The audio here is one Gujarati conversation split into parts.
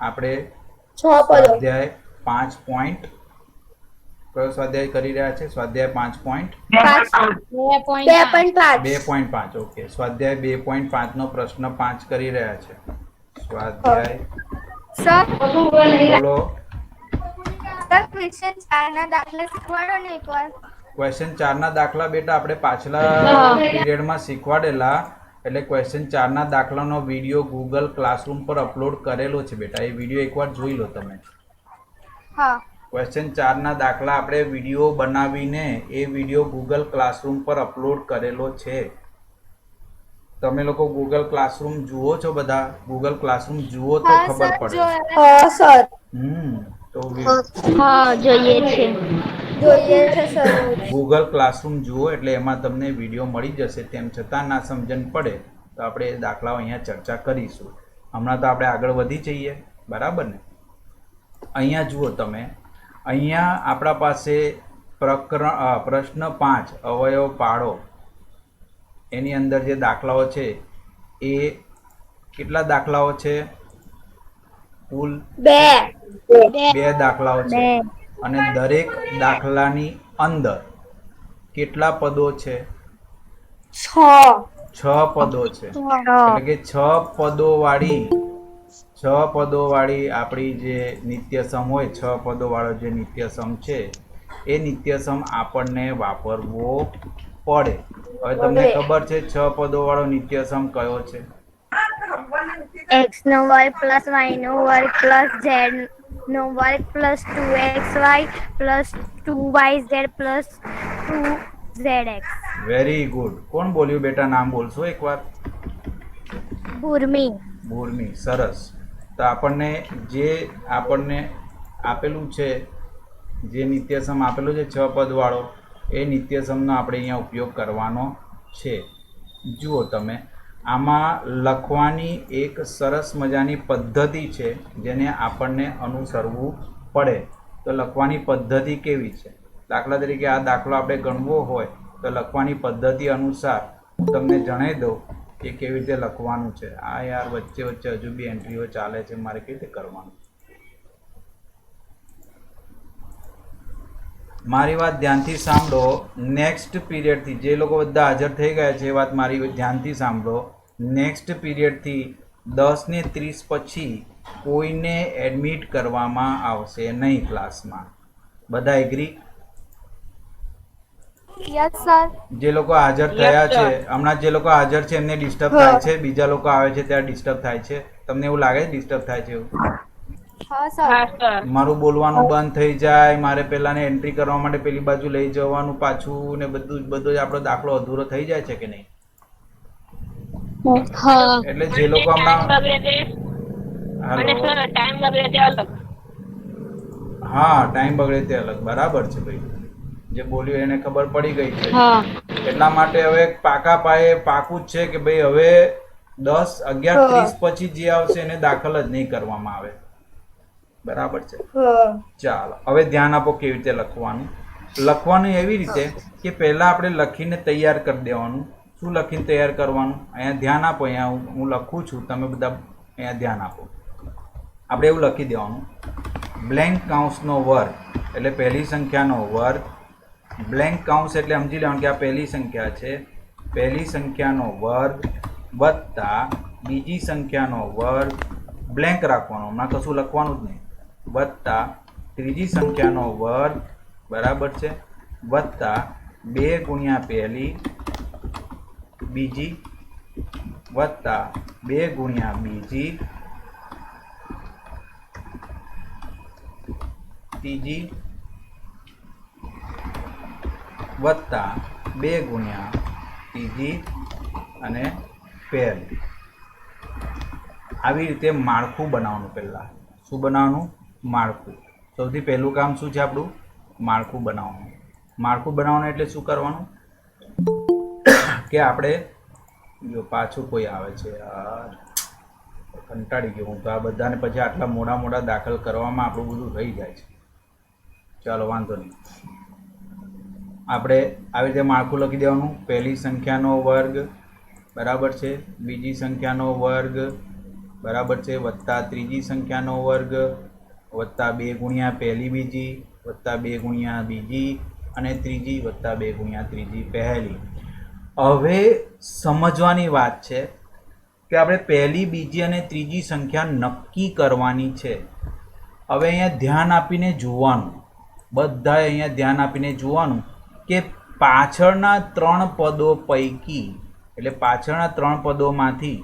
આપણે 6 પદો. સ્વાધ્યાય 5 પોઈન્ટ કયો સ્વાધ્યાય કરી રહ્યા છે? સ્વાધ્યાય 2.5. 2.5. ઓકે, સ્વાધ્યાય 2.5 નો પ્રશ્ન 5 કરી રહ્યા છે. સ્વાધ્યાય સર બોલો. સર ક્વેશ્ચન 4 ના દાખલા શીખવાડો ને એકવાર. ક્વેશ્ચન 4 ના દાખલા બેટા આપણે પાછલા પીરિયડમાં શીખવાડેલા. એટલે ક્વેશ્ચન 4 ના દાખલાનો વિડીયો ગૂગલ ક્લાસરૂમ પર અપલોડ કરેલો છે બેટા. એ વિડીયો એકવાર જોઈ લો તમે. હા. ક્વેશ્ચન 4 ના દાખલા આપણે વિડીયો બનાવીને એ વિડીયો ગૂગલ ક્લાસરૂમ પર અપલોડ કરેલો છે. તમે લોકો ગૂગલ ક્લાસરૂમ જુઓ છો બધા? ગૂગલ ક્લાસરૂમ જુઓ તો હા ખબર સર પડે. હા સર, તો હા જોઈએ છે. જોઈએ છે સર રોજ. ગૂગલ ક્લાસરૂમ જુઓ એટલે એમાં તમને વિડીયો મળી જશે. તેમ છતાં ના સમજણ પડે તો આપણે એ દાખલાઓ અહીંયા ચર્ચા કરીશું. હમણાં તો આપણે આગળ વધી જઈએ, બરાબર ને? અહીંયા જુઓ તમે. અહીંયા આપણા પાસે પ્રશ્ન 5 અવયવ પાડો એની અંદર જે દાખલાઓ છે એ કેટલા દાખલાઓ છે? કુલ 2 દાખલાઓ છે. અને દરેક દાખલાની અંદર કેટલા પદો છે? 6 પદો છે. એટલે કે 6 પદો વાળી આપણી જે નિત્યસમ હોય, 6 પદો વાળો જે નિત્યસમ છે એ નિત્યસમ આપણને વાપરવો પડે. હવે તમને ખબર છે 6 પદો વાળો નિત્યસમ કયો છે? x નો વર્ગ પ્લસ y નો વર્ગ પ્લસ z નો વર્ગ plus 2xy plus 2yz plus 2zx. Very good. કોણ બોલ્યું બેટા? નામ બોલશો એકવાર? ભૂરમી. ભૂરમી. સરસ. તો આપણને આપેલું છે, જે નિત્યસમ આપેલું છે 6 પદ વાળો, એ નિત્યસમનો આપણે અહીંયા ઉપયોગ કરવાનો છે. જુઓ તમે, આમાં લખવાની એક સરસ મજાની પદ્ધતિ છે જેને આપણને અનુસરવું પડે. તો લખવાની પદ્ધતિ કેવી છે? દાખલા તરીકે આ દાખલો આપણે ગણવો હોય તો લખવાની પદ્ધતિ અનુસાર હું તમને જણાવી દઉં કે કેવી રીતે લખવાનું છે. આ યાર વચ્ચે વચ્ચે હજુ બી એન્ટ્રીઓ ચાલે છે, મારે કેવી રીતે કરવાનું? મારી વાત ધ્યાનથી સાંભળો. નેક્સ્ટ પીરિયડથી જે લોકો બધા હાજર થઈ ગયા છે એ વાત મારી ધ્યાનથી સાંભળો. નેક્સ્ટ પીરિયડથી 10:30 પછી કોઈને એડમિટ કરવામાં આવશે નહીં ક્લાસમાં. બધા એગ્રી? Yes sir. જે લોકો હાજર થયા છે, હમણાં જે લોકો હાજર છે એમને ડિસ્ટર્બ થાય છે, બીજા લોકો આવે છે ત્યારે ડિસ્ટર્બ થાય છે. તમને એવું લાગે છે ડિસ્ટર્બ થાય છે એવું? હા સર. મારું બોલવાનું બંધ થઈ જાય, મારે પેલાને એન્ટ્રી કરવા માટે પેલી બાજુ લઈ જવાનું પાછું, ને બધો જ આપણો દાખલો અધૂરો થઈ જાય છે કે નહીં? એટલે જે લોકો હમણાં હા, ટાઈમ બગડે તે અલગ. બરાબર છે ભાઈ. જે બોલ્યું એને ખબર પડી ગઈ છે. એટલા માટે હવે પાકા પાયે પાકું જ છે કે ભાઈ હવે 11:30 પછી જે આવશે એને દાખલ જ નહીં કરવામાં આવે. બરાબર છે? ચાલો, હવે ધ્યાન આપો કેવી રીતે લખવાનું. લખવાનું એવી રીતે કે પહેલા આપણે લખીને તૈયાર કરી દેવાનું. શું લખીને તૈયાર કરવાનું? અહીંયા ધ્યાન આપો. અહીંયા હું લખું છું, તમે બધા અહીંયા ધ્યાન આપો. આપણે એવું લખી દેવાનું, બ્લેન્ક કાઉન્સનો વર્ગ એટલે પહેલી સંખ્યાનો વર્ગ. બ્લેન્ક કાઉન્સ એટલે સમજી લેવાનું કે આ પહેલી સંખ્યા છે, પહેલી સંખ્યાનો વર્ગ વત્તા બીજી સંખ્યાનો વર્ગ, બ્લેન્ક રાખવાનો, હમણાં કશું લખવાનું જ નહીં, વત્તા ત્રીજી સંખ્યાનો વર્ગ, બરાબર છે, વત્તા 2 ગુણ્યા પહેલી, બીજી, વત્તા 2 ગુણ્યા બીજી, ત્રીજી, વત્તા 2 ગુણ્યા ત્રીજી અને પહેલી. આવી રીતે માળખું બનાવવાનું. પહેલાં શું બનાવવાનું? માળખું. સૌથી પહેલું કામ શું છે આપણું? માળખું બનાવવાનું. માળખું બનાવવાનું એટલે શું કરવાનું કે આપણે જો પાછું કોઈ આવે છે યાર, કંટાળી ગયો હું તો. આ બધાને પછી આટલા મોડા દાખલ કરવામાં આપણું બધું રહી જાય છે. ચાલો વાંધો નહીં. આપણે આવી રીતે માળખું લખી દેવાનું. પહેલી સંખ્યાનો વર્ગ, બરાબર છે, બીજી સંખ્યાનો વર્ગ, બરાબર છે, વત્તા ત્રીજી સંખ્યાનો વર્ગ વત્તા 2 ગુણ્યા પહેલી બીજી વત્તા 2 ગુણ્યા બીજી અને ત્રીજી વત્તા 2 ગુણ્યા ત્રીજી પહેલી. હવે સમજવાની વાત છે કે આપણે પહેલી બીજી અને ત્રીજી સંખ્યા નક્કી કરવાની છે. હવે અહીંયા ધ્યાન આપીને જોવાનું, બધાએ અહીંયા ધ્યાન આપીને જોવાનું કે પાછળના 3 પદો પૈકી એટલે પાછળના 3 પદોમાંથી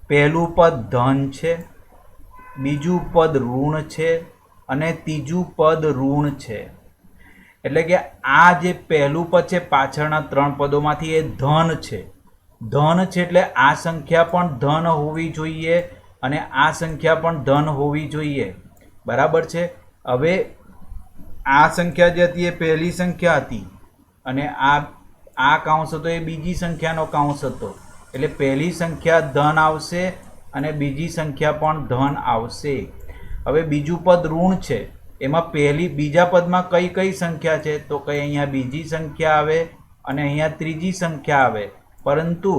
પહેલું પદ ધન છે, બીજું પદ ઋણ છે અને ત્રીજું પદ ઋણ છે. એટલે કે આ જે પહેલું પદ છે પાછળના 3 પદોમાંથી એ ધન છે. ધન છે એટલે આ સંખ્યા પણ ધન હોવી જોઈએ અને આ સંખ્યા પણ ધન હોવી જોઈએ. બરાબર છે. હવે આ સંખ્યા જે હતી એ પહેલી સંખ્યા હતી અને આ કાઉન્સ હતો એ બીજી સંખ્યાનો કાઉન્સ હતો. એટલે પહેલી સંખ્યા ધન આવશે અને બીજી સંખ્યા પણ ધન આવશે. હવે બીજું પદ ઋણ છે, એમાં બીજા પદમાં કઈ કઈ સંખ્યા છે તો કઈ અહીંયા બીજી સંખ્યા આવે અને અહીંયા ત્રીજી સંખ્યા આવે. પરંતુ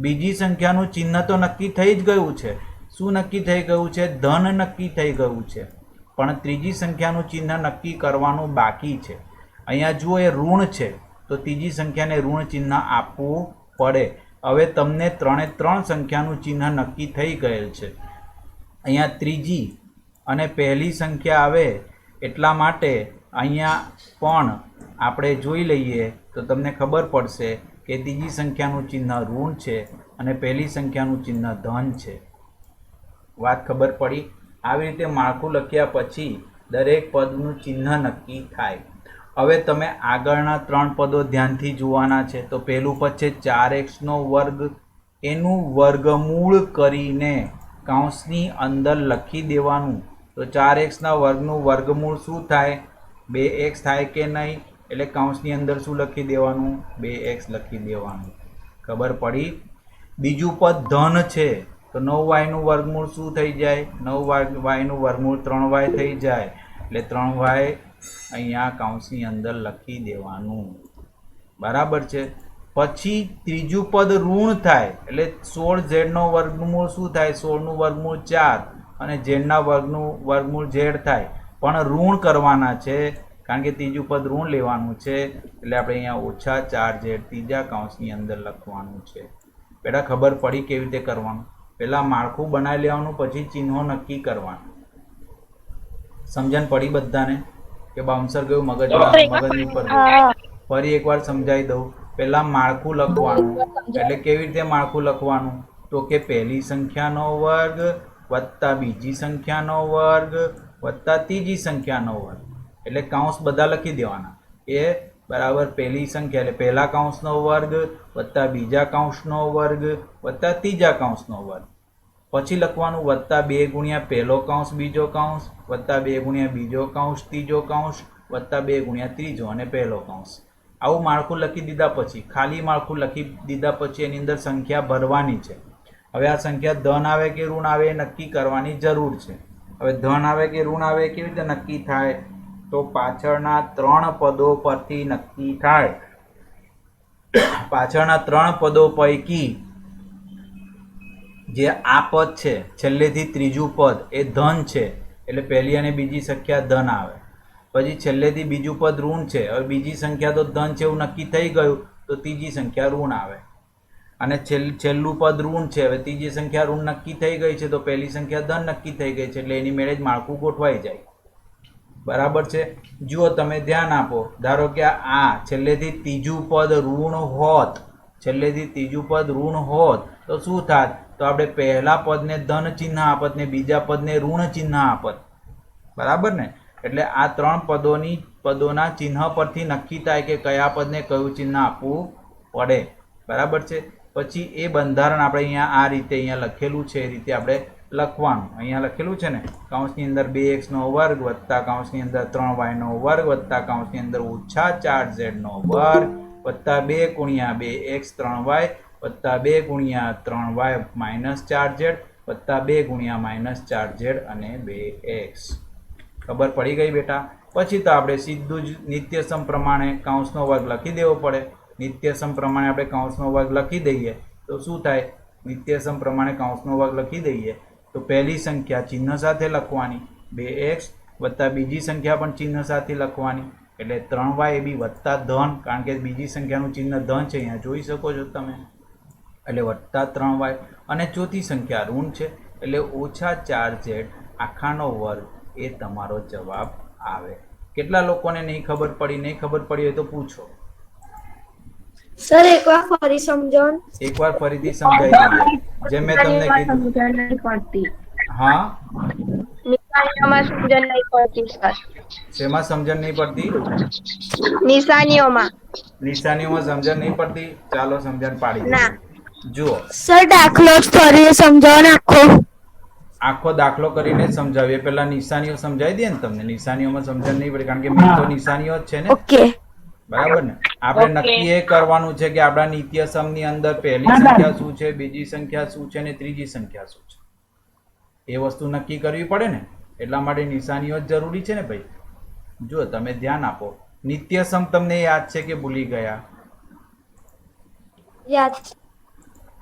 બીજી સંખ્યાનું ચિહ્ન તો નક્કી થઈ જ ગયું છે. શું નક્કી થઈ ગયું છે? ધન નક્કી થઈ ગયું છે. પણ ત્રીજી સંખ્યાનું ચિહ્ન નક્કી કરવાનું બાકી છે. અહીંયા જુઓ એ ઋણ છે તો ત્રીજી સંખ્યાને ઋણ ચિહ્ન આપવું પડે. હવે તમને 3 સંખ્યાનું ચિહ્ન નક્કી થઈ ગયેલ છે. અહીંયા ત્રીજી અને પહેલી સંખ્યા આવે એટલા માટે અહીંયા પણ આપણે જોઈ લઈએ તો તમને ખબર પડશે કે ત્રીજી સંખ્યાનું ચિહ્ન ઋણ છે અને પહેલી સંખ્યાનું ચિહ્ન ધન છે. વાત ખબર પડી? આવી રીતે માળખું લખ્યા પછી દરેક પદનું ચિહ્ન નક્કી થાય. હવે તમે આગળના 3 પદો ધ્યાનથી જોવાના છે. તો પહેલું પદ છે 4x વર્ગ, એનું વર્ગમૂળ કરીને કાઉન્સની અંદર લખી દેવાનું. તો 4x વર્ગનું વર્ગમૂળ શું થાય? 2x થાય કે નહીં? એટલે કાઉન્સની અંદર શું લખી દેવાનું? 2x લખી દેવાનું. ખબર પડી? બીજું પદ ધન છે તો 9y નું વર્ગમૂળ શું થઈ જાય? 9y નું વર્ગમૂળ 3y થઈ જાય. એટલે 3y અહીંયા કાઉન્સની અંદર લખી દેવાનું. બરાબર છે. પછી ત્રીજું પદ ઋણ થાય એટલે 16z નો વર્ગમૂળ શું થાય? 16 નું વર્ગમૂળ 4 અને z ના વર્ગમૂળ z થાય. પણ ઋણ કરવાના છે કારણ કે ત્રીજું પદ ઋણ લેવાનું છે. એટલે આપણે અહીંયા ઓછા 4z ત્રીજા કાઉન્સની અંદર લખવાનું છે. બેટા ખબર પડી કેવી રીતે કરવાનું? પહેલાં માળખું બનાવી લેવાનું, પછી ચિહ્નો નક્કી કરવાનું. સમજણ પડી બધાને કે બાઉન્સર ગયું મગજની ઉપર? ફરી એકવાર સમજાવી દઉં. પહેલાં માળખું લખવાનું. એટલે કેવી રીતે માળખું લખવાનું? તો કે પહેલી સંખ્યાનો વર્ગ વત્તા બીજી સંખ્યાનો વર્ગ વત્તા ત્રીજી સંખ્યાનો વર્ગ. એટલે કાઉન્સ બધા લખી દેવાના. એ બરાબર પહેલી સંખ્યા એટલે પહેલા કાઉન્સનો વર્ગ વત્તા બીજા કાઉન્સનો વર્ગ વત્તા ત્રીજા કાઉન્સનો વર્ગ. પછી લખવાનું વત્તા 2 ગુણ્યા પહેલો કાઉન્સ બીજો કાઉન્સ વત્તા 2 ગુણ્યા બીજો કાઉન્સ ત્રીજો કાઉન્સ વત્તા 2 ગુણ્યા ત્રીજો અને પહેલો કાઉન્સ. આવું માળખું લખી દીધા પછી, ખાલી માળખું લખી દીધા પછી એની અંદર સંખ્યા ભરવાની છે. હવે આ સંખ્યા ધન આવે કે ઋણ આવે એ નક્કી કરવાની જરૂર છે. હવે ધન આવે કે ઋણ આવે કેવી રીતે નક્કી થાય? તો પાછળના 3 પદો પરથી નક્કી થાય. પાછળના 3 પદો પૈકી જે આ પદ છે છેલ્લેથી ત્રીજું પદ એ ધન છે એટલે પહેલી અને બીજી સંખ્યા ધન આવે. પછી છેલ્લેથી બીજું પદ ઋણ છે. હવે બીજી સંખ્યા તો ધન છે એવું નક્કી થઈ ગયું તો ત્રીજી સંખ્યા ઋણ આવે. અને છેલ્લું પદ ઋણ છે. હવે ત્રીજી સંખ્યા ઋણ નક્કી થઈ ગઈ છે તો પહેલી સંખ્યા ધન નક્કી થઈ ગઈ છે એટલે એની મેળે જ માળખું ગોઠવાઈ જાય. બરાબર છે. જુઓ તમે ધ્યાન આપો. ધારો કે આ છેલ્લેથી ત્રીજું પદ ઋણ હોત, છેલ્લેથી ત્રીજું પદ ઋણ હોત તો શું થાત? તો આપણે પહેલા પદને ધન ચિહ્ન આપત ને બીજા પદને ઋણ ચિહ્ન આપત. બરાબર ને? એટલે આ 3 પદોના ચિહ્ન પરથી નક્કી થાય કે કયા પદને કયું ચિહ્ન આપવું પડે. બરાબર છે. પછી એ બંધારણ આપણે અહીંયા આ રીતે અહીંયા લખેલું છે એ રીતે આપણે લખવાનું. અહીંયા લખેલું છે ને, કાઉન્સની અંદર 2x નો વર્ગ વત્તા કાઉન્સની અંદર 3y નો વર્ગ વત્તા કાઉન્સની અંદર ઓછા 4z નો વર્ગ વત્તા 2 ગુણ્યા 2x 3y વત્તા 2 ગુણ્યા 3y માઇનસ 4z વત્તા 2 ગુણ્યા માઇનસ 4z અને 2x. ખબર પડી ગઈ બેટા? પછી તો આપણે સીધું જ નિત્યસમ પ્રમાણે કાઉન્સનો વર્ગ લખી દેવો પડે. નિત્યસમ પ્રમાણે આપણે કાઉન્સનો વર્ગ લખી દઈએ તો શું થાય? નિત્યસમ પ્રમાણે કાઉન્સનો વર્ગ લખી દઈએ તો પહેલી સંખ્યા ચિહ્ન સાથે લખવાની 2x વત્તા બીજી સંખ્યા પણ ચિહ્ન સાથે લખવાની એટલે 3y એ બી વત્તા ધન, કારણ કે બીજી સંખ્યાનું ચિહ્ન ધન છે, અહીંયા જોઈ શકો છો તમે, એટલે વત્તા 3y. અને ચોથી સંખ્યા ઋણ છે એટલે ઓછા 4z આખાનો વર્ગ એ તમારો જવાબ આવે. કેટલા લોકોને નહીં ખબર પડી હોય તો પૂછો. સર એકવાર ફરી સમજાવો. એકવાર ફરીથી સમજાવી દઈએ જેમ મેં તમને કીધું. હા, નિશાનીઓમાં સમજણ નહીં પડતી સર. શેમાં સમજણ નહીં પડતી? નિશાનીઓમાં. નિશાનીઓમાં સમજણ નહીં પડતી? ચાલો સમજણ પાડી દઈએ. જુઓ સર દાખલો ફરી સમજાવો ને આખો દાખલો કરીને સમજાવીએ. પહેલા નિશાનીઓ સમજાવી દે ને તમને. નિશાનીઓમાં સમજણ નહીં પડે કારણ કે મેં તો નિશાનીઓ જ છે ને. ઓકે, બરાબર ને? આપણે નક્કી એ કરવાનું છે કે આપણા નિત્યસમ ની અંદર પહેલી સંખ્યા શું છે, બીજી સંખ્યા શું છે અને ત્રીજી સંખ્યા શું છે, એ વસ્તુ નક્કી કરવી પડે ને. એટલા માટે નિશાનીઓ જ જરૂરી છે ને ભાઈ. જો તમે ધ્યાન આપો, નિત્યસમ તમને યાદ છે કે ભૂલી ગયા? યાદ.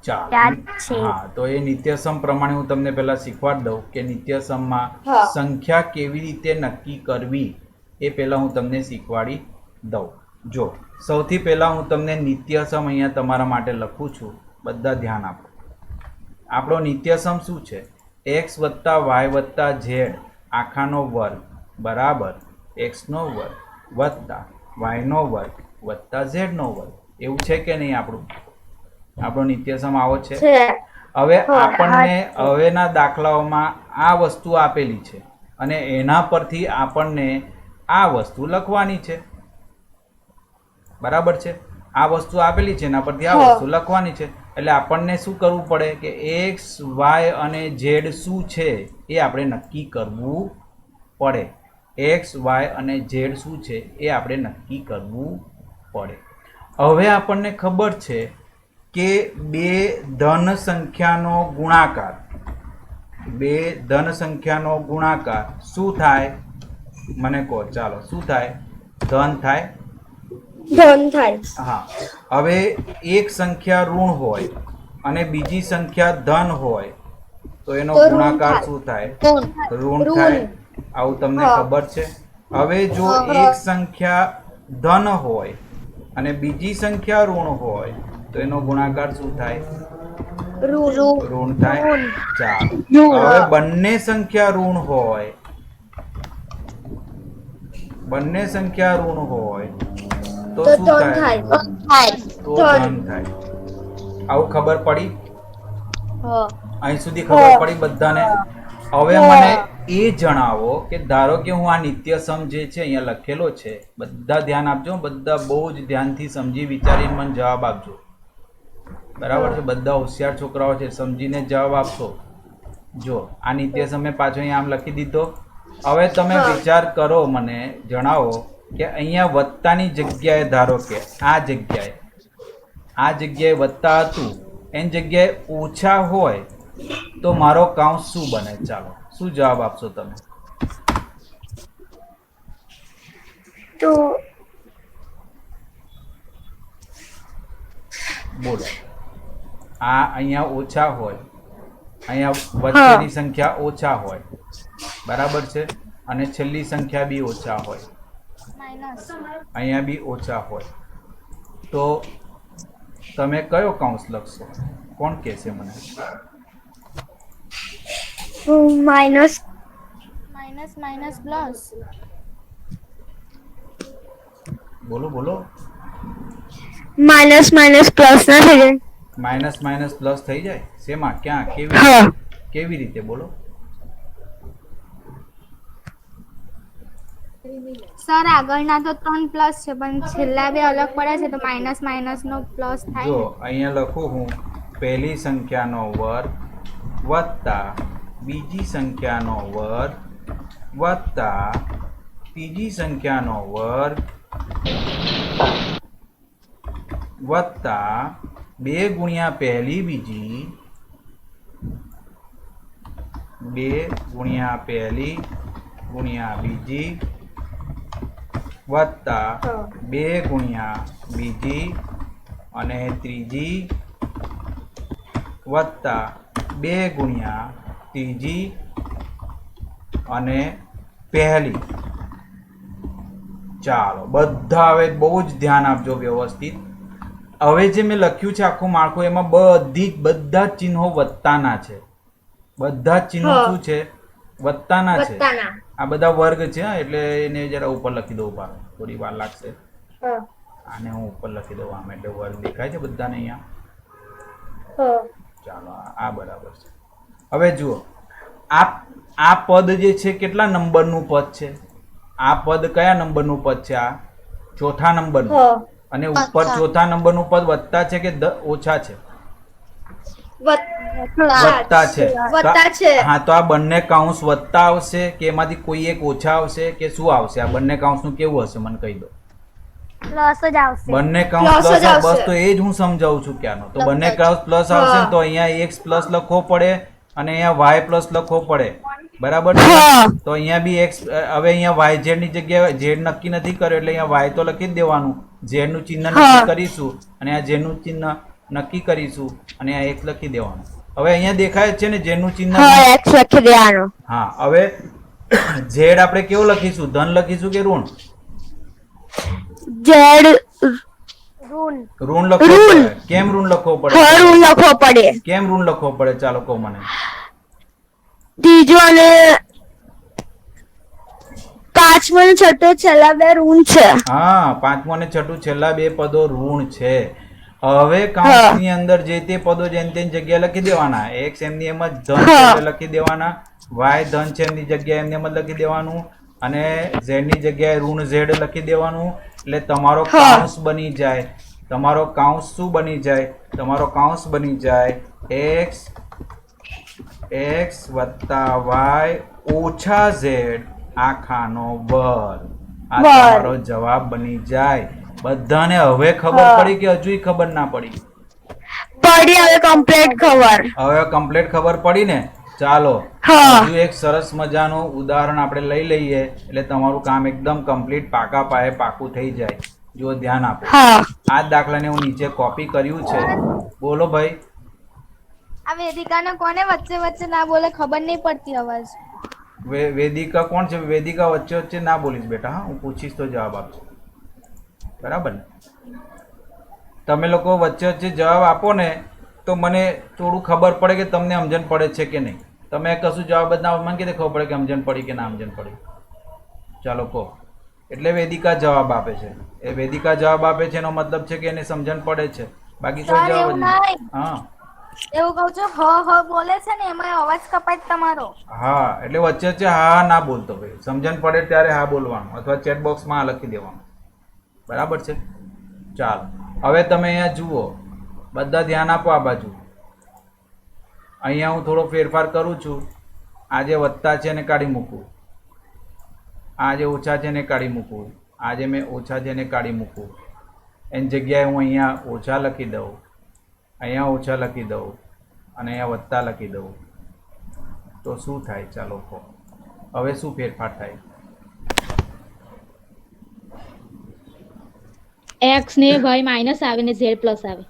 ચાલો, હા, તો એ નિત્યસમ પ્રમાણે હું તમને પહેલા શીખવાડી દઉં કે નિત્યસમમાં સંખ્યા કેવી રીતે નક્કી કરવી એ પહેલા હું તમને શીખવાડી દઉં. જો સૌથી પહેલા હું તમને નિત્યસમ અહીંયા તમારા માટે લખું છું, બધા ધ્યાન આપો. આપણો નિત્યસમ શું છે? x વત્તા y વત્તા z આખાનો વર્ગ બરાબર x નો વર્ગ વત્તા y નો વર્ગ વત્તા z નો વર્ગ. એવું છે કે નહીં? આપણો નિત્યસમ આવો છે. હવે આપણને હવેના દાખલાઓમાં આ વસ્તુ આપેલી છે અને એના પરથી આપણને આ વસ્તુ લખવાની છે. બરાબર છે? આ વસ્તુ આપેલી છે એના પરથી આ વસ્તુ લખવાની છે. એટલે આપણને શું કરવું પડે કે x y અને z શું છે એ આપણે નક્કી કરવું પડે. x y અને z શું છે એ આપણે નક્કી કરવું પડે. હવે આપણને ખબર છે કે બે ધન સંખ્યાનો ગુણાકાર શું થાય? મને કહો. ચાલો, શું થાય? ધન થાય. હા, હવે એક સંખ્યા ઋણ હોય અને બીજી સંખ્યા ધન હોય તો એનો ગુણાકાર શું થાય? ઋણ થાય. આવું તમને ખબર છે. હવે જો એક સંખ્યા ધન હોય અને બીજી સંખ્યા ઋણ હોય તો એનો ગુણાકાર શું થાય? ઋણ થાય. ચાલો, હવે બંને સંખ્યા ઋણ હોય તો શું થાય? તો ધન થાય. આવું ખબર પડી? અહીં સુધી ખબર પડી બધાને? હવે મને એ જણાવો કે ધારો કે હું આ નિત્યસમ જે છે અહીંયા લખેલો છે, બધા ધ્યાન આપજો, બધા બહુ જ ધ્યાનથી સમજી વિચારીને મને જવાબ આપજો. બરાબર છે? બધા હોશિયાર છોકરાઓ છે, સમજીને જવાબ આપશો. જો આ નિત્યસમ મેં પાછો અહીંયા આમ લખી દીધો. હવે તમે વિચાર કરો, મને જણાવો કે અહીંયા વત્તાની જગ્યાએ ધારો કે આ જગ્યાએ વત્તા હતું એની જગ્યાએ ઓછા હોય તો મારો કાઉન્સ શું બને? ચાલો, શું જવાબ આપશો તમે? તો બોલો. આ અહીંયા ઓછા હોય, અહીંયા વચ્ચેની સંખ્યા ઓછા હોય, બરાબર છે, અને છેલ્લી સંખ્યા બી ઓછા હોય, અહીંયા બી ઓછા હોય, તો તમે કયો કાઉન્સ લખશો? કોણ કહેશે મને? Minus plus. બોલો. માઇનસ પ્લસ ના થઈ જાય? માઇનસ પ્લસ થઈ જાય. શેમાં? ક્યાં? કેવી રીતે? બોલો. સર આગળના તો 3 પ્લસ છે પણ છેલ્લા બે અલગ પડે છે તો માઇનસ નો પ્લસ થાય. જો અહીંયા લખું હું પહેલી સંખ્યાનો વર્ગ વત્તા બીજી સંખ્યાનો વર્ગ વત્તા ત્રીજી સંખ્યાનો વર્ગ વત્તા 2 ગુણ્યા પહેલી બીજી 2 ગુણ્યા પહેલી ગુણ્યા બીજી વત્તા 2 ગુણ્યા બીજી અને ત્રીજી વત્તા 2 ગુણ્યા ત્રીજી અને પહેલી. ચાલો બધા હવે બહુ જ ધ્યાન આપજો વ્યવસ્થિત. હવે જે મેં લખ્યું છે આખું માળખું એમાં બધા જ ચિહ્નો વત્તાના છે. બધા જ ચિહ્નો શું છે? વત્તાના છે. આ બધા વર્ગ છે એટલે એને જરા ઉપર લખી દઉં. બહાર થોડી વાર લાગશે. આને હું ઉપર લખી દઉં આમ એટલે વર્ગ દેખાય છે બધાને અહીંયા. ચાલો આ બરાબર છે. હવે જુઓ આ પદ જે છે કેટલા નંબરનું પદ છે? આ પદ કયા નંબરનું પદ છે? આ ચોથા નંબરનું. અને ઉપર ચોથા નંબરનું પદ વત્તા છે કે ઓછા છે? વત્તા છે. હા તો આ બંને કાઉન્સ વત્તા આવશે કે એમાંથી કોઈ એક ઓછા આવશે કે શું આવશે? આ બંને કાઉન્સનું કેવું હશે મને કહી દો. પ્લસ જ આવશે. બંને કાઉન્સ પ્લસ. બસ તો એ જ હું સમજાવું છું ક્યાંનો. તો બંને કાઉન્સ પ્લસ આવશે ને તો અહીંયા x પ્લસ લખવો પડે અને અહીંયા y પ્લસ લખવો પડે. બરાબર છે? તો અહીંયા બી x. હવે અહીંયા y z ની જગ્યાએ z નક્કી નથી કર્યો એટલે અહીંયા y તો લખી જ દેવાનું. z નું ચિહ્ન નક્કી કરીશું અને આ z નું ચિહ્ન નક્કી કરીશું અને આ x લખી દેવાનું. હવે અહીંયા દેખાય છે ને z નું ચિહ્ન. x લખી દેવાનું. હા હવે z આપણે કેવું લખીશું? ધન લખીશું કે ઋણ? z ઋણ લખવો પડે. કેમ ઋણ લખવો પડે? ઋણ લખવો પડે. કેમ ઋણ લખવો પડે? ચાલો કહો મને. ત્રીજો અને પાંચમો અને છઠ્ઠો છેલ્લા બે ઋણ છે. હા પાંચમો અને છઠ્ઠું છેલ્લા બે પદો ઋણ છે. હવે કાઉન્સની અંદર જે તે પદો જેની તેની જગ્યાએ લખી દેવાના. x એમની એમ જ ધન છે લખી દેવાના. y ધન છે એમની જગ્યાએ એમની એમ જ લખી દેવાનું અને z ની જગ્યાએ ઋણ z લખી દેવાનું. એટલે તમારો કાઉન્સ બની જાય. તમારો કાઉન્સ શું બની જાય? તમારો કાઉન્સ બની જાય x વત્તા y ઓછા z આખાનો વર્ગ. આ તમારો જવાબ બની જાય. બધાને હવે ખબર પડી કે હજુ ખબર ના પડી? હવે કમ્પ્લીટ ખબર. હવે કમ્પ્લીટ ખબર પડી ને? ચાલો હજુ એક સરસ મજાનું ઉદાહરણ આપણે લઈ લઈએ એટલે તમારું કામ એકદમ કમ્પ્લીટ પાકા પાયે પાકું થઈ જાય. જો ધ્યાન આપો. આ દાખલાને હું નીચે કોપી કર્યું છે. બોલો ભાઈ. આ વેદિકાને કોને વચ્ચે વચ્ચે ના બોલે ખબર નહીં પડતી અવાજ. વેદિકા કોણ છે? વેદિકા વચ્ચે વચ્ચે ના બોલીશ બેટા. હા હું પૂછીશ તો જવાબ આપજો. બરાબર ને? તમે લોકો વચ્ચે વચ્ચે જવાબ આપો ને તો મને થોડું ખબર પડે કે તમને સમજણ પડે છે કે નહીં. તમે કશું જવાબ જ ના મને કે ખબર પડે કે સમજણ પડી કે ના સમજણ પડી. ચાલો કહો. એટલે વેદિકા જવાબ આપે છે. એ વેદિકા જવાબ આપે છે એનો મતલબ છે કે એને સમજણ પડે છે. બાકી કોઈ જવાબ જ નહીં. હા એવું કહું છું હ બોલે છે ને એમાં અવાજ કપાય તમારો. હા એટલે વચ્ચે વચ્ચે હા ના બોલતો ભાઈ. સમજણ પડે ત્યારે હા બોલવાનું અથવા ચેટ બોક્સમાં લખી દેવાનું. બરાબર છે? ચાલો હવે તમે અહીંયા જુઓ. બધા ધ્યાન આપો આ બાજુ. અહીંયા હું થોડો ફેરફાર કરું છું. આ જે વત્તા છે એને કાઢી મૂકું. આ જે ઓછા છે એને કાઢી મૂકું. આ જે મેં ઓછા છે એને કાઢી મૂકું. એની જગ્યાએ હું અહીંયા ઓછા લખી દઉં. અહીંયા ઓછા લખી દઉં અને અહીંયા વત્તા લખી દઉં. તો શું થાય? ચાલો કહો. હવે શું ફેરફાર થાય? x ને y માઇનસ આવે ને z પ્લસ આવે.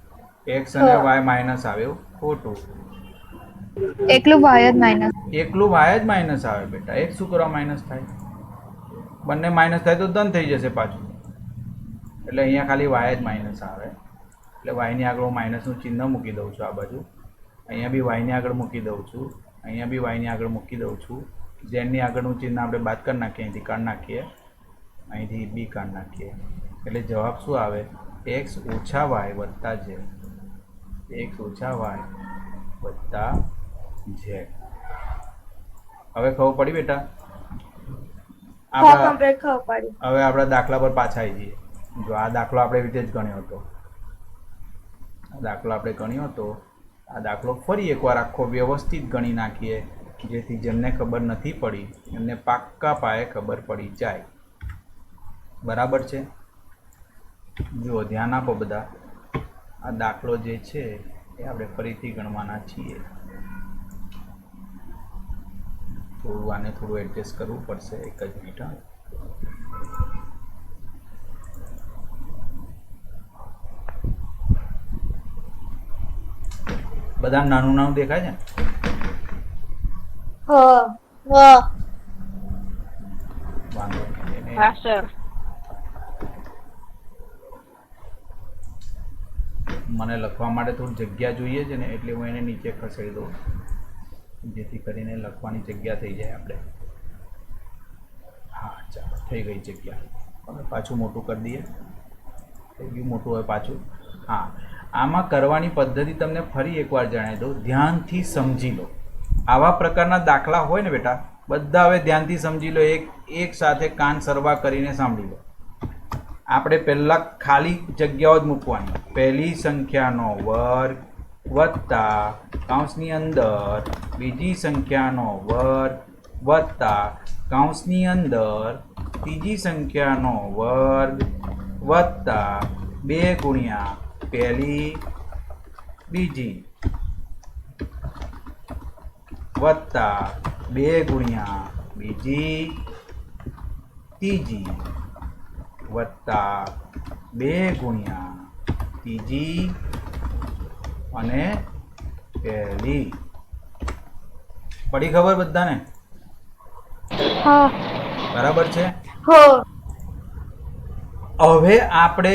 x અને y માઇનસ આવે એવું? ખોટું. એકલું y જ માઇનસ. એકલું y જ માઇનસ આવે બેટા. એક શું કરવા માઇનસ થાય? બંને માઇનસ થાય તો ધન થઈ જશે પાછું. એટલે અહીંયા ખાલી y જ માઇનસ આવે. એટલે y ની આગળ હું માઇનસનું ચિહ્ન મૂકી દઉં છું. આ બાજુ અહીંયા બી y ની આગળ મૂકી દઉં છું. અહીંયા બી y ની આગળ મૂકી દઉં છું. z ની આગળનું ચિહ્ન આપણે બાદ કરી નાખીએ. અહીંથી કાઢી નાખીએ. અહીંથી બી કાઢી નાખીએ. એટલે જવાબ શું આવે? x ઓછા y વત્તા z. x ઓછા y વત્તા z. હવે ખબર પડી બેટા? હવે આપણા દાખલા પર પાછા આવી જઈએ. જો આ દાખલો આપણે એવી રીતે જ ગણ્યો હતો. આ દાખલો ફરી એકવાર આખો વ્યવસ્થિત ગણી નાખીએ જેથી જેમને ખબર નથી પડી એમને પાક્કા પાયે ખબર પડી જાય. બરાબર છે? જુઓ ધ્યાન આપો બધા. આ દાખલો જે છે એ આપણે ફરીથી ગણવાના છીએ. થોડું આને થોડું એડજસ્ટ કરવું પડશે. એક જ મિનિટ. બધા નાનું નાનું દેખાય છે. વાંધો નહીં. એને હા સર. મને લખવા માટે થોડી જગ્યા જોઈએ છે ને, એટલે હું એને નીચે ખસેડી દઉં, જેથી કરીને લખવાની જગ્યા થઈ જાય આપણે. હા ચાલો, થઈ ગઈ જગ્યા. હવે પાછું મોટું કરી દઈએ. થઈ ગયું મોટું. હવે પાછું. હા, આમાં કરવાની પદ્ધતિ તમને ફરી એકવાર જણાવી દઉં, ધ્યાનથી સમજી લો. આવા પ્રકારના દાખલા હોય ને બેટા, બધા હવે ધ્યાનથી સમજી લો, એક સાથે કાન સરવા કરીને સાંભળી લો. આપણે પહેલા ખાલી જગ્યાઓ જ મૂકવાની. પહેલી સંખ્યાનો વર્ગ વત્તા કૌંસની અંદર બીજી સંખ્યાનો વર્ગ વત્તા કૌંસની અંદર ત્રીજી સંખ્યાનો વર્ગ વત્તા 2 ગુણ્યા પહેલી બીજી વત્તા 2 ગુણ્યા બીજી ત્રીજી વત્તા 2 ગુણ્યા ત્રીજી અને પહેલી. પડી ખબર બધાને? બરાબર છે. હવે આપણે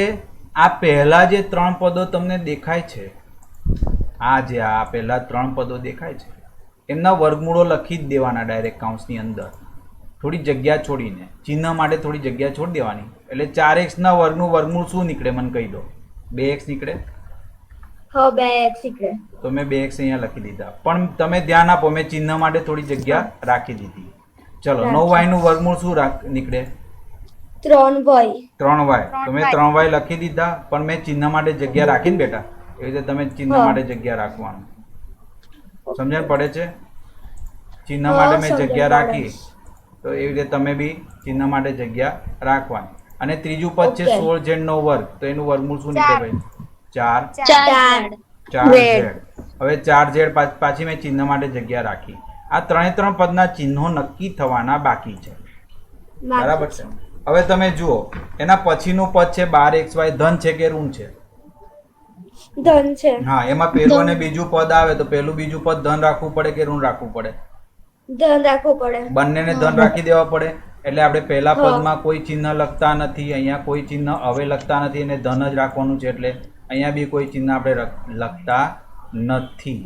આ પહેલા જે 3 પદો તમને દેખાય છે, આ પહેલા 3 પદો દેખાય છે, એમના વર્ગમૂળો લખી જ દેવાના ડાયરેક્ટ કૌંસની અંદર, થોડી જગ્યા છોડીને. ચિહ્ન માટે થોડી જગ્યા છોડી દેવાની. એટલે 4x ના વર્ગનું વર્ગમૂળ શું નીકળે મને કહી દો? 2x નીકળે. 2x નીકળે. તો મેં 2x અહીંયા લખી દીધા. પણ તમે ધ્યાન આપો, મેં ચિહ્ન માટે થોડી જગ્યા રાખી દીધી. ચલો, 9y નું વર્ગમૂળ શું નીકળે? 3y. 3y. તો મેં 3y લખી દીધા, પણ મેં ચિહ્ન માટે જગ્યા રાખી ને બેટા. એવી રીતે તમે ચિહ્ન માટે જગ્યા રાખવાનું. સમજણ પડે છે? ચિહ્ન માટે મેં જગ્યા રાખી, તો એવી રીતે તમે બી ચિહ્ન માટે જગ્યા રાખવાની. અને ત્રીજું પદ છે 16z નો વર્ગ, તો એનું વર્ગમૂળ શું નીકળે ભાઈ? 4z. હવે 4z પાછી મેં ચિહ્ન માટે જગ્યા રાખી. આ 3 પદના ચિહ્નો નક્કી થવાના બાકી છે. બરાબર છે. હવે તમે જુઓ, એના પછીનું પદ છે 12xy. ધન છે કે ઋણ છે? ધન છે. હા, એમાં પહેલું અને બીજું પદ આવે તો પહેલું બીજું પદ ધન રાખવું પડે કે ઋણ રાખવું પડે? ધન રાખવું પડે. બંનેને ધન રાખી દેવા પડે. એટલે આપણે પહેલા પદમાં કોઈ ચિહ્ન લખતા નથી, અહીંયા કોઈ ચિહ્ન હવે લખતા નથી, અને ધન જ રાખવાનું છે. એટલે અહીંયા બી કોઈ ચિહ્ન આપણે લખતા નથી.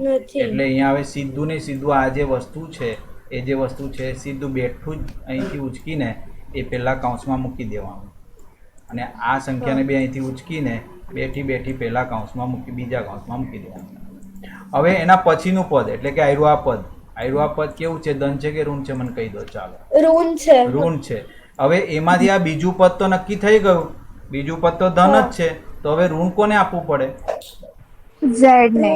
એટલે અહીંયા હવે સીધું ને સીધું આ જે વસ્તુ છે, એ જે વસ્તુ છે સીધું બેઠું જ અહીંથી ઉચકીને એ પહેલા કૌંસમાં મૂકી દેવાનું. અને આ સંખ્યાને બી અહીંથી ઉચકીને બેઠી પહેલા કૌંસમાં બીજા કૌંસમાં મૂકી દેવાનું. હવે એના પછીનું પદ એટલે કે આયરું આ પદ કેવું છે? ધન છે કે ઋણ છે? મને કહી દો. ચાલો, ઋણ છે. હવે એમાંથી આ બીજું પદ તો નક્કી થઈ ગયું, બીજું પદ તો ધન જ છે. તો હવે ઋણ કોને આપવું પડે? Z ને.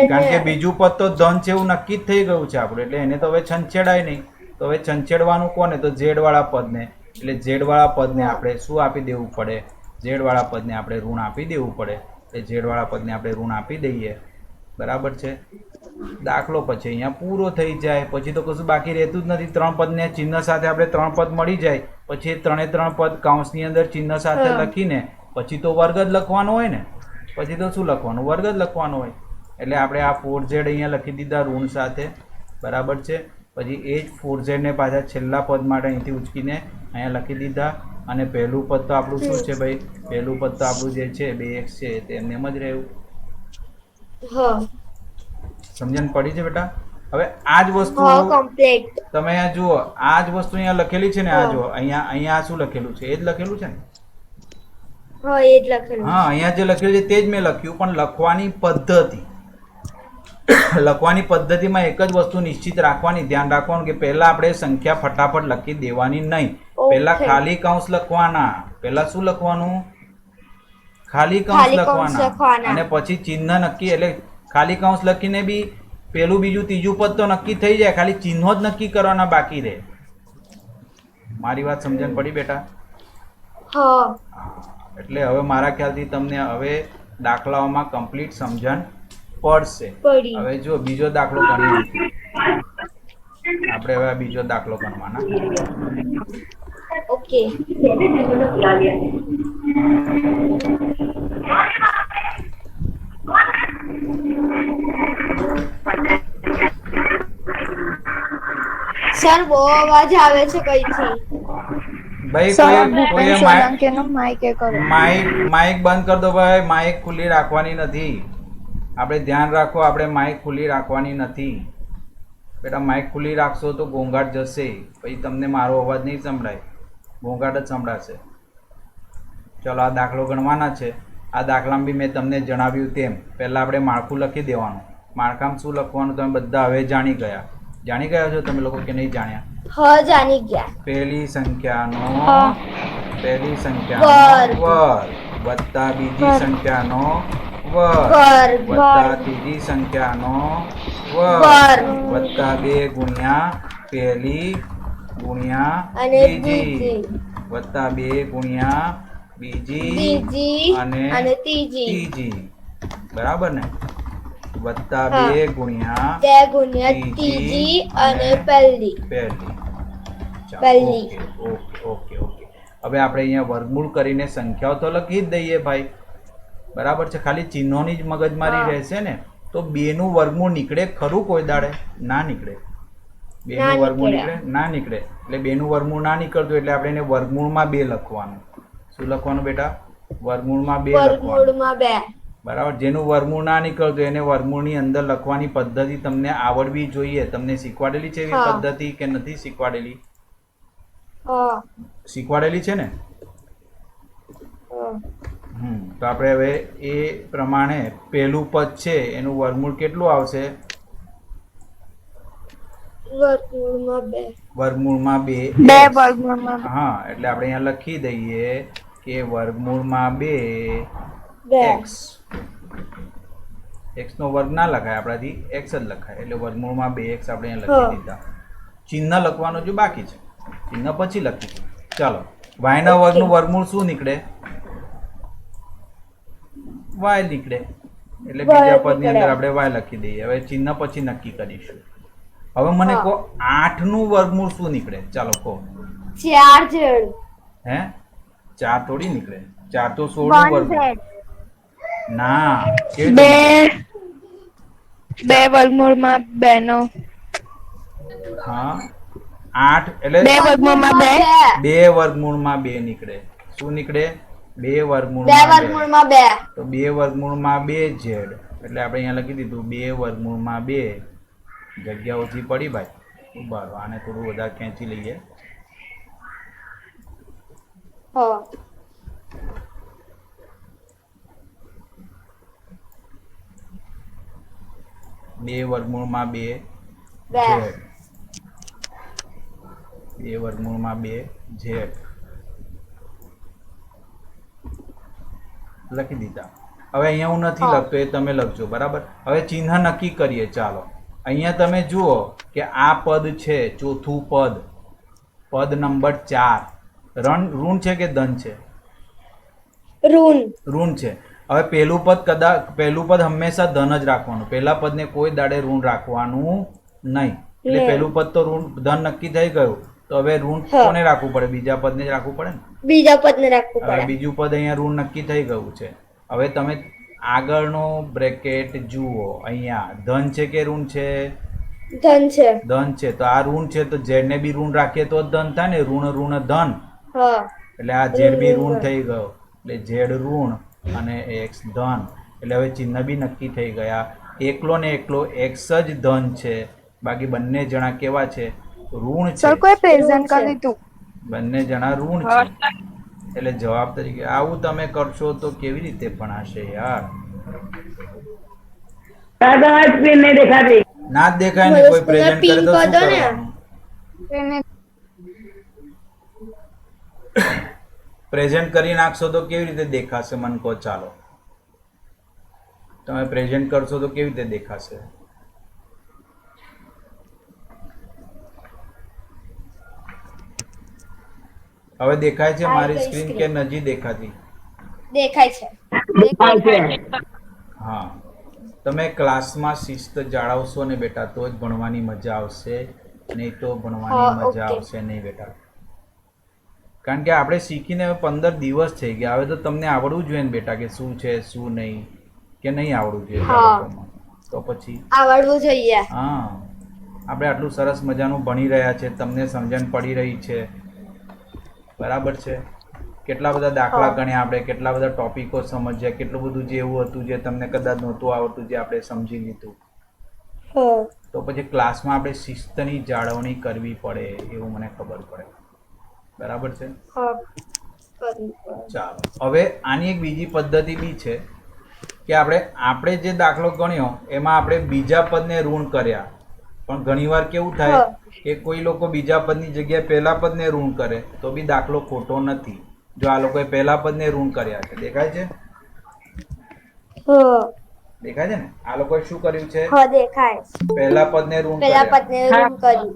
કારણ કે બીજું પદ તો ધન છે એવું નક્કી જ થઈ ગયું છે આપણું. એટલે એને તો હવે છંછેડાય નહીં. તો હવે છંછેડવાનું કોને? તો z વાળા પદને. એટલે z વાળા પદને આપણે શું આપી દેવું પડે? z વાળા પદને આપણે ઋણ આપી દેવું પડે. એટલે z વાળા પદને આપણે ઋણ આપી દઈએ. બરાબર છે. દાખલો પછી અહીંયા પૂરો થઈ જાય. પછી તો કશું બાકી રહેતું જ નથી. 3 પદને ચિહ્ન સાથે આપણે 3 પદ મળી જાય પછી 3 પદ કૌંસની અંદર ચિહ્ન સાથે લખીને પછી તો વર્ગ જ લખવાનો હોય ને. પછી તો શું લખવાનું? વર્ગ જ લખવાનો હોય. એટલે આપણે આ 4z અહીંયા લખી દીધા ઋણ સાથે. બરાબર છે. પછી એ જ 4z ને પાછા છેલ્લા પદ માટે અહીંથી ઉચકીને અહીંયા લખી દીધા. અને પહેલું પદ તો આપણું શું છે ભાઈ? પહેલું પદ તો આપણું જે છે 2x છે તે એમને એમ જ રહ્યું. સમજણ પડી છે બેટા? હવે આ જ વસ્તુ તમે અહીંયા જુઓ, આ જ વસ્તુ અહીંયા લખેલી છે ને. આ જુઓ, અહીંયા શું લખેલું છે? એ જ લખેલું છે ને. હા, અહીંયા જે લખેલું છે તે જ મેં લખ્યું. પણ લખવાની પદ્ધતિમાં એક જ વસ્તુ નિશ્ચિત રાખવાની, ધ્યાન રાખવાનું કે પહેલા આપણે સંખ્યા ફટાફટ લખી દેવાની નહીં. પહેલા ખાલી કૌંસ લખવાના. પહેલા શું લખવાનું? ખાલી કૌંસ લખવાના. અને પછી ચિહ્ન નક્કી. એટલે ખાલી કૌંસ લખીને બી પેલું બીજું ત્રીજું પદ તો નક્કી થઈ જાય, ખાલી ચિહ્નો જ નક્કી કરવાના બાકી રહે. મારી વાત સમજણ પડી બેટા? એટલે હવે મારા ખ્યાલથી તમને હવે દાખલાઓમાં કમ્પ્લીટ સમજણ પડશે. હવે જો બીજો દાખલો ગણીએ. આપણે હવે બીજો દાખલો ગણવાના. ઓકે. સર બહુ અવાજ આવે છે કઈથી. ભાઈ કોઈએ માઇક બંધ કર દો ભાઈ. માઇક ખુલ્લી રાખવાની નથી. આપણે ધ્યાન રાખો, આપણે માઇક ખુલ્લી રાખવાની નથી બેટા. માઇક ખુલ્લી રાખશો તો ઘોંઘાટ જશે, પછી તમને મારો અવાજ નહીં સંભળાય, ઘોંઘાટ જ સંભળાશે. ચલો આ દાખલો ગણવાના છે. આ દાખલામાં બી મેં તમને જણાવ્યું તેમ પહેલાં આપણે માળખું લખી દેવાનું. માળખામાં શું લખવાનું તમે બધા હવે જાણી ગયા. જાણી ગયા છો તમે લોકો કે નહીં જાણ્યા? જાણી ગયા. પહેલી સંખ્યાનો વર્ગ વત્તા બીજી સંખ્યાનો વર્ગ વત્તા ત્રીજી સંખ્યાનો વર્ગ વત્તા 2 ગુણ્યા પહેલી ગુણ્યા બીજી વત્તા 2 ગુણ્યા બીજી અને ત્રીજી. બરાબર ને? વત્તા 2 ગુણ્યા ત્રીજી અને પહેલી. ઓકે. હવે આપણે અહીંયા વર્ગમૂળ કરીને સંખ્યાઓ તો લખી જ દઈએ ભાઈ. બરાબર છે? ખાલી ચિહ્નોની જ મગજમારી રહેશે ને તો 2 નું વર્ગમૂળ નીકળે ખરું કોઈ દાડે? ના નીકળે. 2 નું વર્ગમૂળ નીકળે? ના નીકળે. એટલે 2 નું વર્ગમૂળ ના નીકળતું એટલે આપણે એને વર્ગમૂળમાં 2 લખવાનું. શું લખવાનું બેટા? વર્ગમૂળમાં 2 લખવાનું. બરાબર. જેનું વર્ગમૂળ ના નીકળતું એને વર્ગમૂળની અંદર લખવાની પદ્ધતિ તમને આવડવી જોઈએ. તમને શીખવાડેલી છે એવી પદ્ધતિ કે નથી શીખવાડેલી? શીખવાડેલી છે ને? તો આપણે હવે એ પ્રમાણે પહેલું પદ છે એનું વર્ગમૂળ કેટલું આવશે? વર્ગમૂળમાં 2. હા, એટલે આપણે અહીંયા લખી દઈએ કે વર્ગમૂળમાં 2 x. x નો વર્ગ ના લખાય આપણાથી, x જ લખાય. એટલે વર્ગમૂળમાં 2x આપણે અહીંયા લખી દીધા. ચિહ્ન લખવાનું જો બાકી છે, ચિહ્ન પછી લખીશું. ચાલો, y ના વર્ગનું વર્ગમૂળ શું નીકળે? y નીકળે. એટલે બીજા પદની અંદર આપણે y લખી દઈએ. હવે ચિહ્ન પછી નક્કી કરીશું. હવે મને કહો 8 નું વર્ગમૂળ શું નીકળે? ચાલો કહો. 4 હે? 4 થોડી નીકળે. 4 તો 16 નું વર્ગમૂળ. ના, 2 વર્ગમૂળમાં 2 નો. હા, 8 એટલે 2 વર્ગમૂળમાં 2. 2 વર્ગમૂળમાં 2 નીકળે. શું નીકળે? 2 વર્ગમૂળમાં 2. તો 2 વર્ગમૂળમાં 2z. એટલે આપણે અહીંયા લખી દીધું 2 વર્ગમૂળમાં 2. જગ્યા ઓછી પડી ભાઈ. ઉભા રહો, આને થોડું વધારે ખેંચી લઈએ. બે વર્ગમૂળમાં 2 z. 2 વર્ગમૂળમાં 2 z લખી દીધા. હવે અહીંયા હું નથી લખતો, એ તમે લખજો. બરાબર. હવે ચિહ્ન નક્કી કરીએ. ચાલો, અહીંયા તમે જુઓ કે આ પદ છે, ચોથું પદ, પદ નંબર 4. ઋણ છે કે ધન છે? ઋણ છે. હવે પહેલું પદ હંમેશા ધન જ રાખવાનું. પહેલા પદને કોઈ દાડે ઋણ રાખવાનું નહીં. એટલે પહેલું પદ તો ઋણ ધન નક્કી થઈ ગયું. તો હવે ઋણ કોને રાખવું પડે? બીજા પદને જ રાખવું પડે ને? બીજા પદને રાખવું પડે. બીજું પદ અહીંયા ઋણ નક્કી થઈ ગયું છે. હવે તમે આગળનો બ્રેકેટ જુઓ. અહીંયા ધન છે કે ઋણ છે? ધન છે. ધન છે. તો આ ઋણ છે તો z ને બી ઋણ રાખીએ તો ધન થાય ને. ઋણ ધન. એટલે આ z બી ઋણ થઈ ગયો. એટલે z ઋણ અને x ધન. એટલે હવે ચિહ્ન બી નક્કી થઈ ગયા. એકલો ને એકલો x જ ધન છે, બાકી બંને જણા કેવા છે? ઋણ છે. સર કોઈ પ્રેઝન્ટ કરી દીધું. બંને જણા ઋણ છે. એટલે જવાબ તરીકે આવું તમે કરશો તો કેવી રીતે ભણાશે યાર? ના જ દેખાય ને. કોઈ પ્રેઝન્ટ કરે તો શું કરવાનું? પ્રેઝન્ટ કરી નાખશો તો કેવી રીતે દેખાશે? મન કહો. ચાલો, તમે પ્રેઝન્ટ કરશો તો કેવી રીતે દેખાશે? હવે દેખાય છે મારી સ્ક્રીન કે નથી દેખાતી? દેખાય છે. હા, તમે ક્લાસમાં શિસ્ત જાળવશો ને બેટા તો જ ભણવાની મજા આવશે, નહીં તો ભણવાની મજા આવશે નહીં બેટા. કારણ કે આપણે શીખીને 15 દિવસ થઈ ગયા. હવે તો તમને આવડવું જોઈએ ને બેટા કે શું છે શું નહીં, કે નહીં આવડવું જોઈએ? તો પછી આવડવું જોઈએ. હા, આપણે આટલું સરસ મજાનું ભણી રહ્યા છે, તમને સમજણ પડી રહી છે, બરાબર છે? કેટલા બધા દાખલા ગણ્યા આપણે, કેટલા બધા ટોપિકો સમજ્યા, કેટલું બધું જે એવું હતું જે તમને કદાચ નહોતું આવડતું જે આપણે સમજી લીધું. તો પછી ક્લાસમાં આપણે શિસ્તની જાળવણી કરવી પડે એવું મને ખબર પડે, બરાબર છે? ચાલો, હવે આની એક બીજી પદ્ધતિ બી છે કે આપણે જે દાખલો ગણ્યો એમાં આપણે બીજા પદને ઋણ કર્યા, પણ ઘણીવાર કેવું થાય કે કોઈ લોકો બીજા પદની જગ્યાએ પહેલા પદને ઋણ કરે તો બી દાખલો ખોટો નથી. જો આ લોકોએ પહેલા પદને ઋણ કર્યા છે, દેખાય છે? દેખાય છે ને? આ લોકોએ શું કર્યું છે? પહેલા પદને ઋણ કર્યા.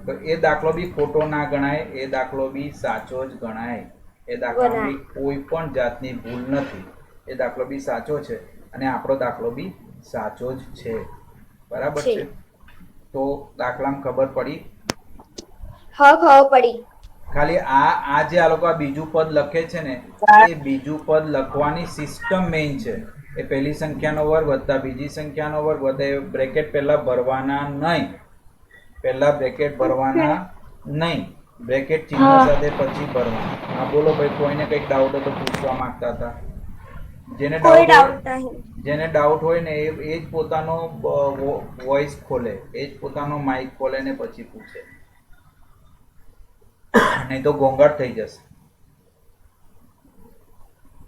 તો એ દાખલો બી ખોટો ના ગણાય, એ દાખલો બી સાચો જ ગણાય. એ દાખલામાં બી કોઈ પણ જાતની ભૂલ નથી. એ દાખલો બી સાચો છે અને આપણો દાખલો બી સાચો જ છે, બરાબર છે? તો દાખલામાં ખબર પડી? ખબર પડી. ખાલી આ જે આ લોકો આ બીજું પદ લખે છે ને, એ બીજું પદ લખવાની સિસ્ટમ મેઇન છે. એ પહેલી સંખ્યાનો વર્ગ વત્તા બીજી સંખ્યાનો વર્ગ વત્તા એ બ્રેકેટ પહેલા ભરવાના નહીં, પહેલા બ્રેકેટ ભરવાના નહીં, બ્રેકેટ ચિહ્ન સાથે પછી ભરવાના. હા બોલો ભાઈ, કોઈને કંઈક ડાઉટ હોય તો પૂછવા માંગતા હતા? જેને ડાઉટ હોય ને એ જ પોતાનો વોઇસ ખોલે, એ જ પોતાનો માઇક ખોલે ને પછી પૂછે, નહીં તો ઘોંઘાટ થઈ જશે,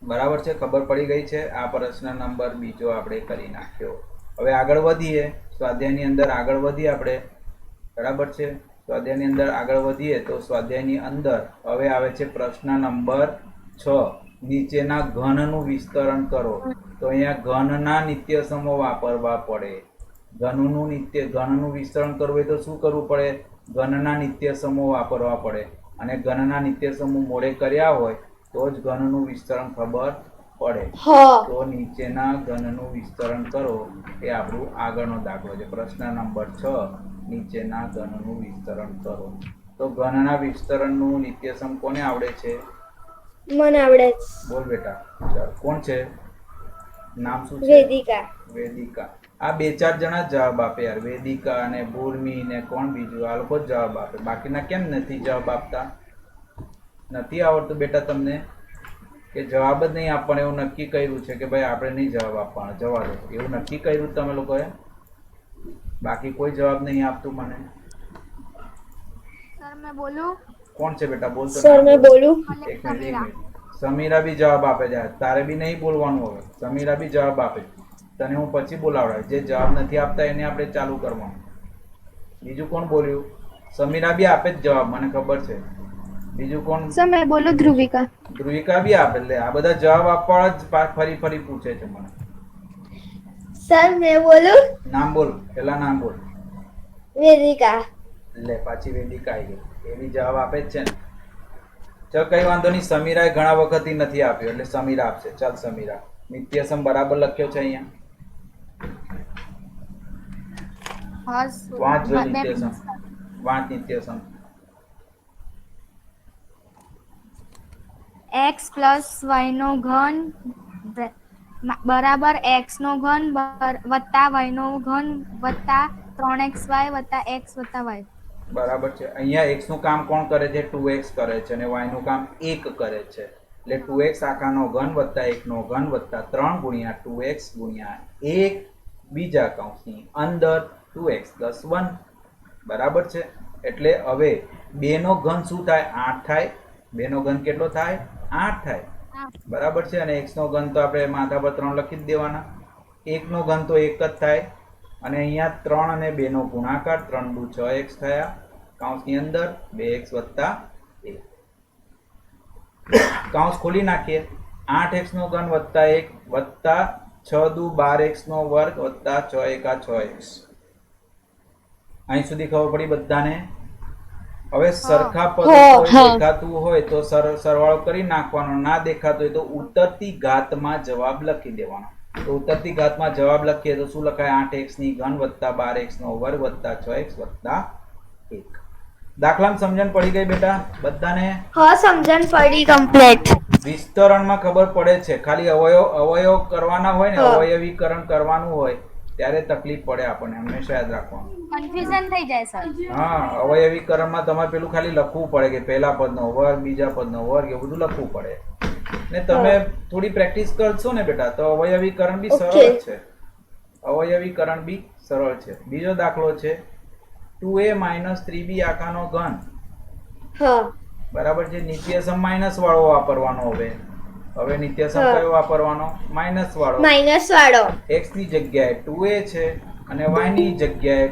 બરાબર છે? ખબર પડી ગઈ છે? આ પ્રશ્ન નંબર બીજો આપણે કરી નાખ્યો. હવે આગળ વધીએ, સ્વાધ્યાયની અંદર આગળ વધીએ આપણે, બરાબર છે? સ્વાધ્યાયની અંદર આગળ વધીએ તો સ્વાધ્યાયની અંદર હવે આવે છે પ્રશ્ન નંબર 6, નીચેના ઘનનું વિસ્તરણ કરો. તો અહીંયા ઘનના નિત્ય સમો વાપરવા પડે. ઘનનું વિસ્તરણ કરવું હોય તો શું કરવું પડે? ઘનના નિત્ય સમો વાપરવા પડે, અને ઘનના નિત્ય સમૂહ મોડે કર્યા હોય તો જ ઘનનું વિસ્તરણ ખબર પડે. તો નીચેના ઘનનું વિસ્તરણ કરો એ આપણું આગળનો દાખલો છે. પ્રશ્ન નંબર 6, નીચેના ઘનનું વિસ્તરણ કરો. તો ઘનના વિસ્તરણનું નિત્યસમ કોને આવડે છે? મને આવડે છે. બોલ બેટા. ચાલ, કોણ છે? નામ શું છે? વેદિકા. આ 2-4 જણા જવાબ આપે યાર, વેદિકા અને ભૂર્મી ને કોણ બીજું, આ લોકો જ જવાબ આપે. બાકીના કેમ નથી જવાબ આપતા? નથી આવડતું બેટા તમને? કે જવાબ જ નહીં આપવાનો એવું નક્કી કર્યું છે કે ભાઈ આપણે નહીં જવાબ આપવાનો, જવા દો એવું નક્કી કર્યું તમે લોકોએ? બાકી કોઈ જવાબ નહીં આપતું મને? સર મેં બોલું? કોણ છે બેટા? બોલ તો. સર મેં બોલું? એક મિનિટ. સમીરા બી જવાબ આપે છે. તારે બી નહીં બોલવાનું હવે. સમીરા બી જવાબ આપે. તને હું પછી બોલાવડાવ. જે જવાબ નથી આપતા એને આપણે ચાલુ કરવાનું. બીજું કોણ બોલ્યું? સમીરા બી આપે જ જવાબ, મને ખબર છે. બીજું કોણ? સર મેં બોલું? ધ્રુવિકા. ધ્રુવિકા બી આપે. એટલે આ બધા જવાબ આપવા જ ફરી પૂછે છે મને. સર મેં બોલું? નામ બોલ, પેલા નામ બોલ. વેદિકા. લે પાછી વેદિકા આવી ગઈ. એ બી જવાબ આપે જ છે ને. ચાલ કઈ વાંધો નહીં, સમીરાએ ઘણા વખતથી નથી આપ્યો એટલે સમીરા આપશે. ચાલ સમીરા, નિત્યસમ બરાબર લખ્યો છે અહીંયા? વાંચ જો નિત્યસમ, વાંચ નિત્યસમ. x + y નો ઘન બરાબર x નો ઘન વત્તા y નો ઘન વત્તા 3xy વત્તા x વત્તા y. બરાબર છે. અહીંયા x નું કામ કોણ કરે છે? 2x કરે છે, અને y નું કામ 1 કરે છે. એટલે 2x આખાનો ઘન વત્તા 1 નો ઘન વત્તા 3 ગુણ્યા 2x ગુણ્યા 1 બીજા કૌંસની અંદર 2x + 1. બરાબર છે? એટલે હવે 2 નો ઘન શું થાય? 8 થાય. 2 નો ઘન કેટલો થાય? 8 થાય. બરાબર છે? અને x નો ઘન તો આપણે માથા પર 3 લખી જ દેવાના. 1 નો ઘન તો 1 જ થાય. અને અહીંયા 3 અને 2 નો ગુણાકાર, 3 દુ 6x થયા, કૌંસની અંદર 2x વત્તા 1. કૌંસ ખોલી નાખીએ. 8x નો ઘન વત્તા 1 વત્તા 6 દુ 12x નો વર્ગ વત્તા 6 એકા 6x. અહીં સુધી ખબર પડી બધાને? હવે સરખા પદ દેખાતું હોય તો સરવાળો કરી નાખવાનો, ના દેખાતું હોય તો ઉત્તરતી ઘાતમાં જવાબ લખી દેવાનો. તો ઉત્તરતી ઘાતમાં જવાબ લખીએ તો શું લખાય? 8x ની ઘન વત્તા 12x નો વર્ગ વત્તા 6x વત્તા 1. દાખલામાં સમજણ પડી ગઈ બેટા બધાને? હા સમજણ પડી કમ્પ્લીટ. વિસ્તરણમાં ખબર પડે છે. ખાલી અવયવ કરવાના હોય ને, અવયવીકરણ કરવાનું હોય ત્યારે તકલીફ પડે આપણને, હંમેશા યાદ રાખવાનું. કન્ફ્યુઝન થઈ જાય સર. હા, અવયવીકરણમાં તમારે પેલું ખાલી લખવું પડે કે પહેલા પદનો વર્ગ, બીજા પદનો વર્ગ, એ બધું લખવું પડે. ને તમે થોડી પ્રેક્ટિસ કરશો ને બેટા તો અવયવીકરણ બી સરળ છે. અવયવીકરણ બી સરળ છે. બીજો દાખલો છે 2a - 3b આખાનો ઘન. હા બરાબર છે. નિત્યસમ માઇનસ વાળો વાપરવાનો. હવે નિત્યસમ કયો વાપરવાનો? માઇનસ વાળો. માઇનસ વાળો. x ની જગ્યાએ 2a છે અને y ની જગ્યાએ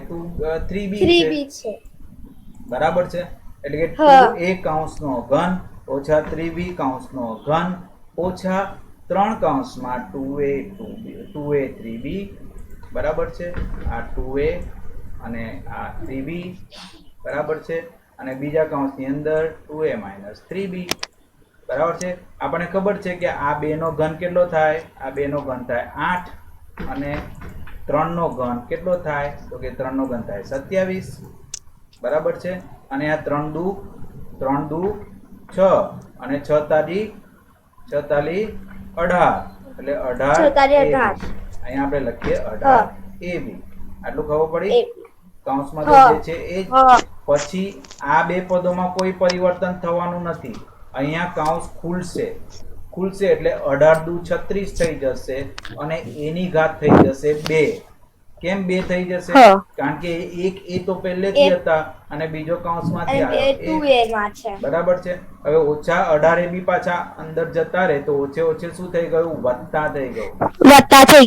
3b 3b છે. છે. બરાબર છે. એટલે કે 2a કૌંસનો ઘન ઓછા 3b કૌંસનો ઘન ઓછા 3 કૌંસમાં 2a 3b. બરાબર છે. આ 2a અને આ 3b બરાબર છે. અને બીજા કૌંસની અંદર 2a - 3b. બરાબર છે. આપણને ખબર છે કે આ બે નો ઘન કેટલો થાય? આ બે નો ઘન થાય 8 અને 3 નો ઘન કેટલો થાય? તો કે 3 નો ઘન થાય 27. બરાબર છે. અને આ 3 દુ 6 અને 6 તારી 18 એટલે 18 અહીંયા આપણે લખીએ 18 AB. આટલું ખબર પડી? કૌંસમાં જે છે એ જ. પછી આ બે પદોમાં કોઈ પરિવર્તન થવાનું નથી. અહીંયા કૌંસ ખુલશે એટલે 18 દુ 36 થઈ જશે અને એની ઘાત થઈ જશે 2. કેમ 2 થઈ જશે? કારણ કે એક એ તો પહેલેથી હતા અને બીજો કૌંસમાંથી આવ્યો. બરાબર છે. હવે ઓછા 18 એ બી પાછા અંદર જતા રહે તો ઓછે શું થઈ ગયું? વત્તા થઈ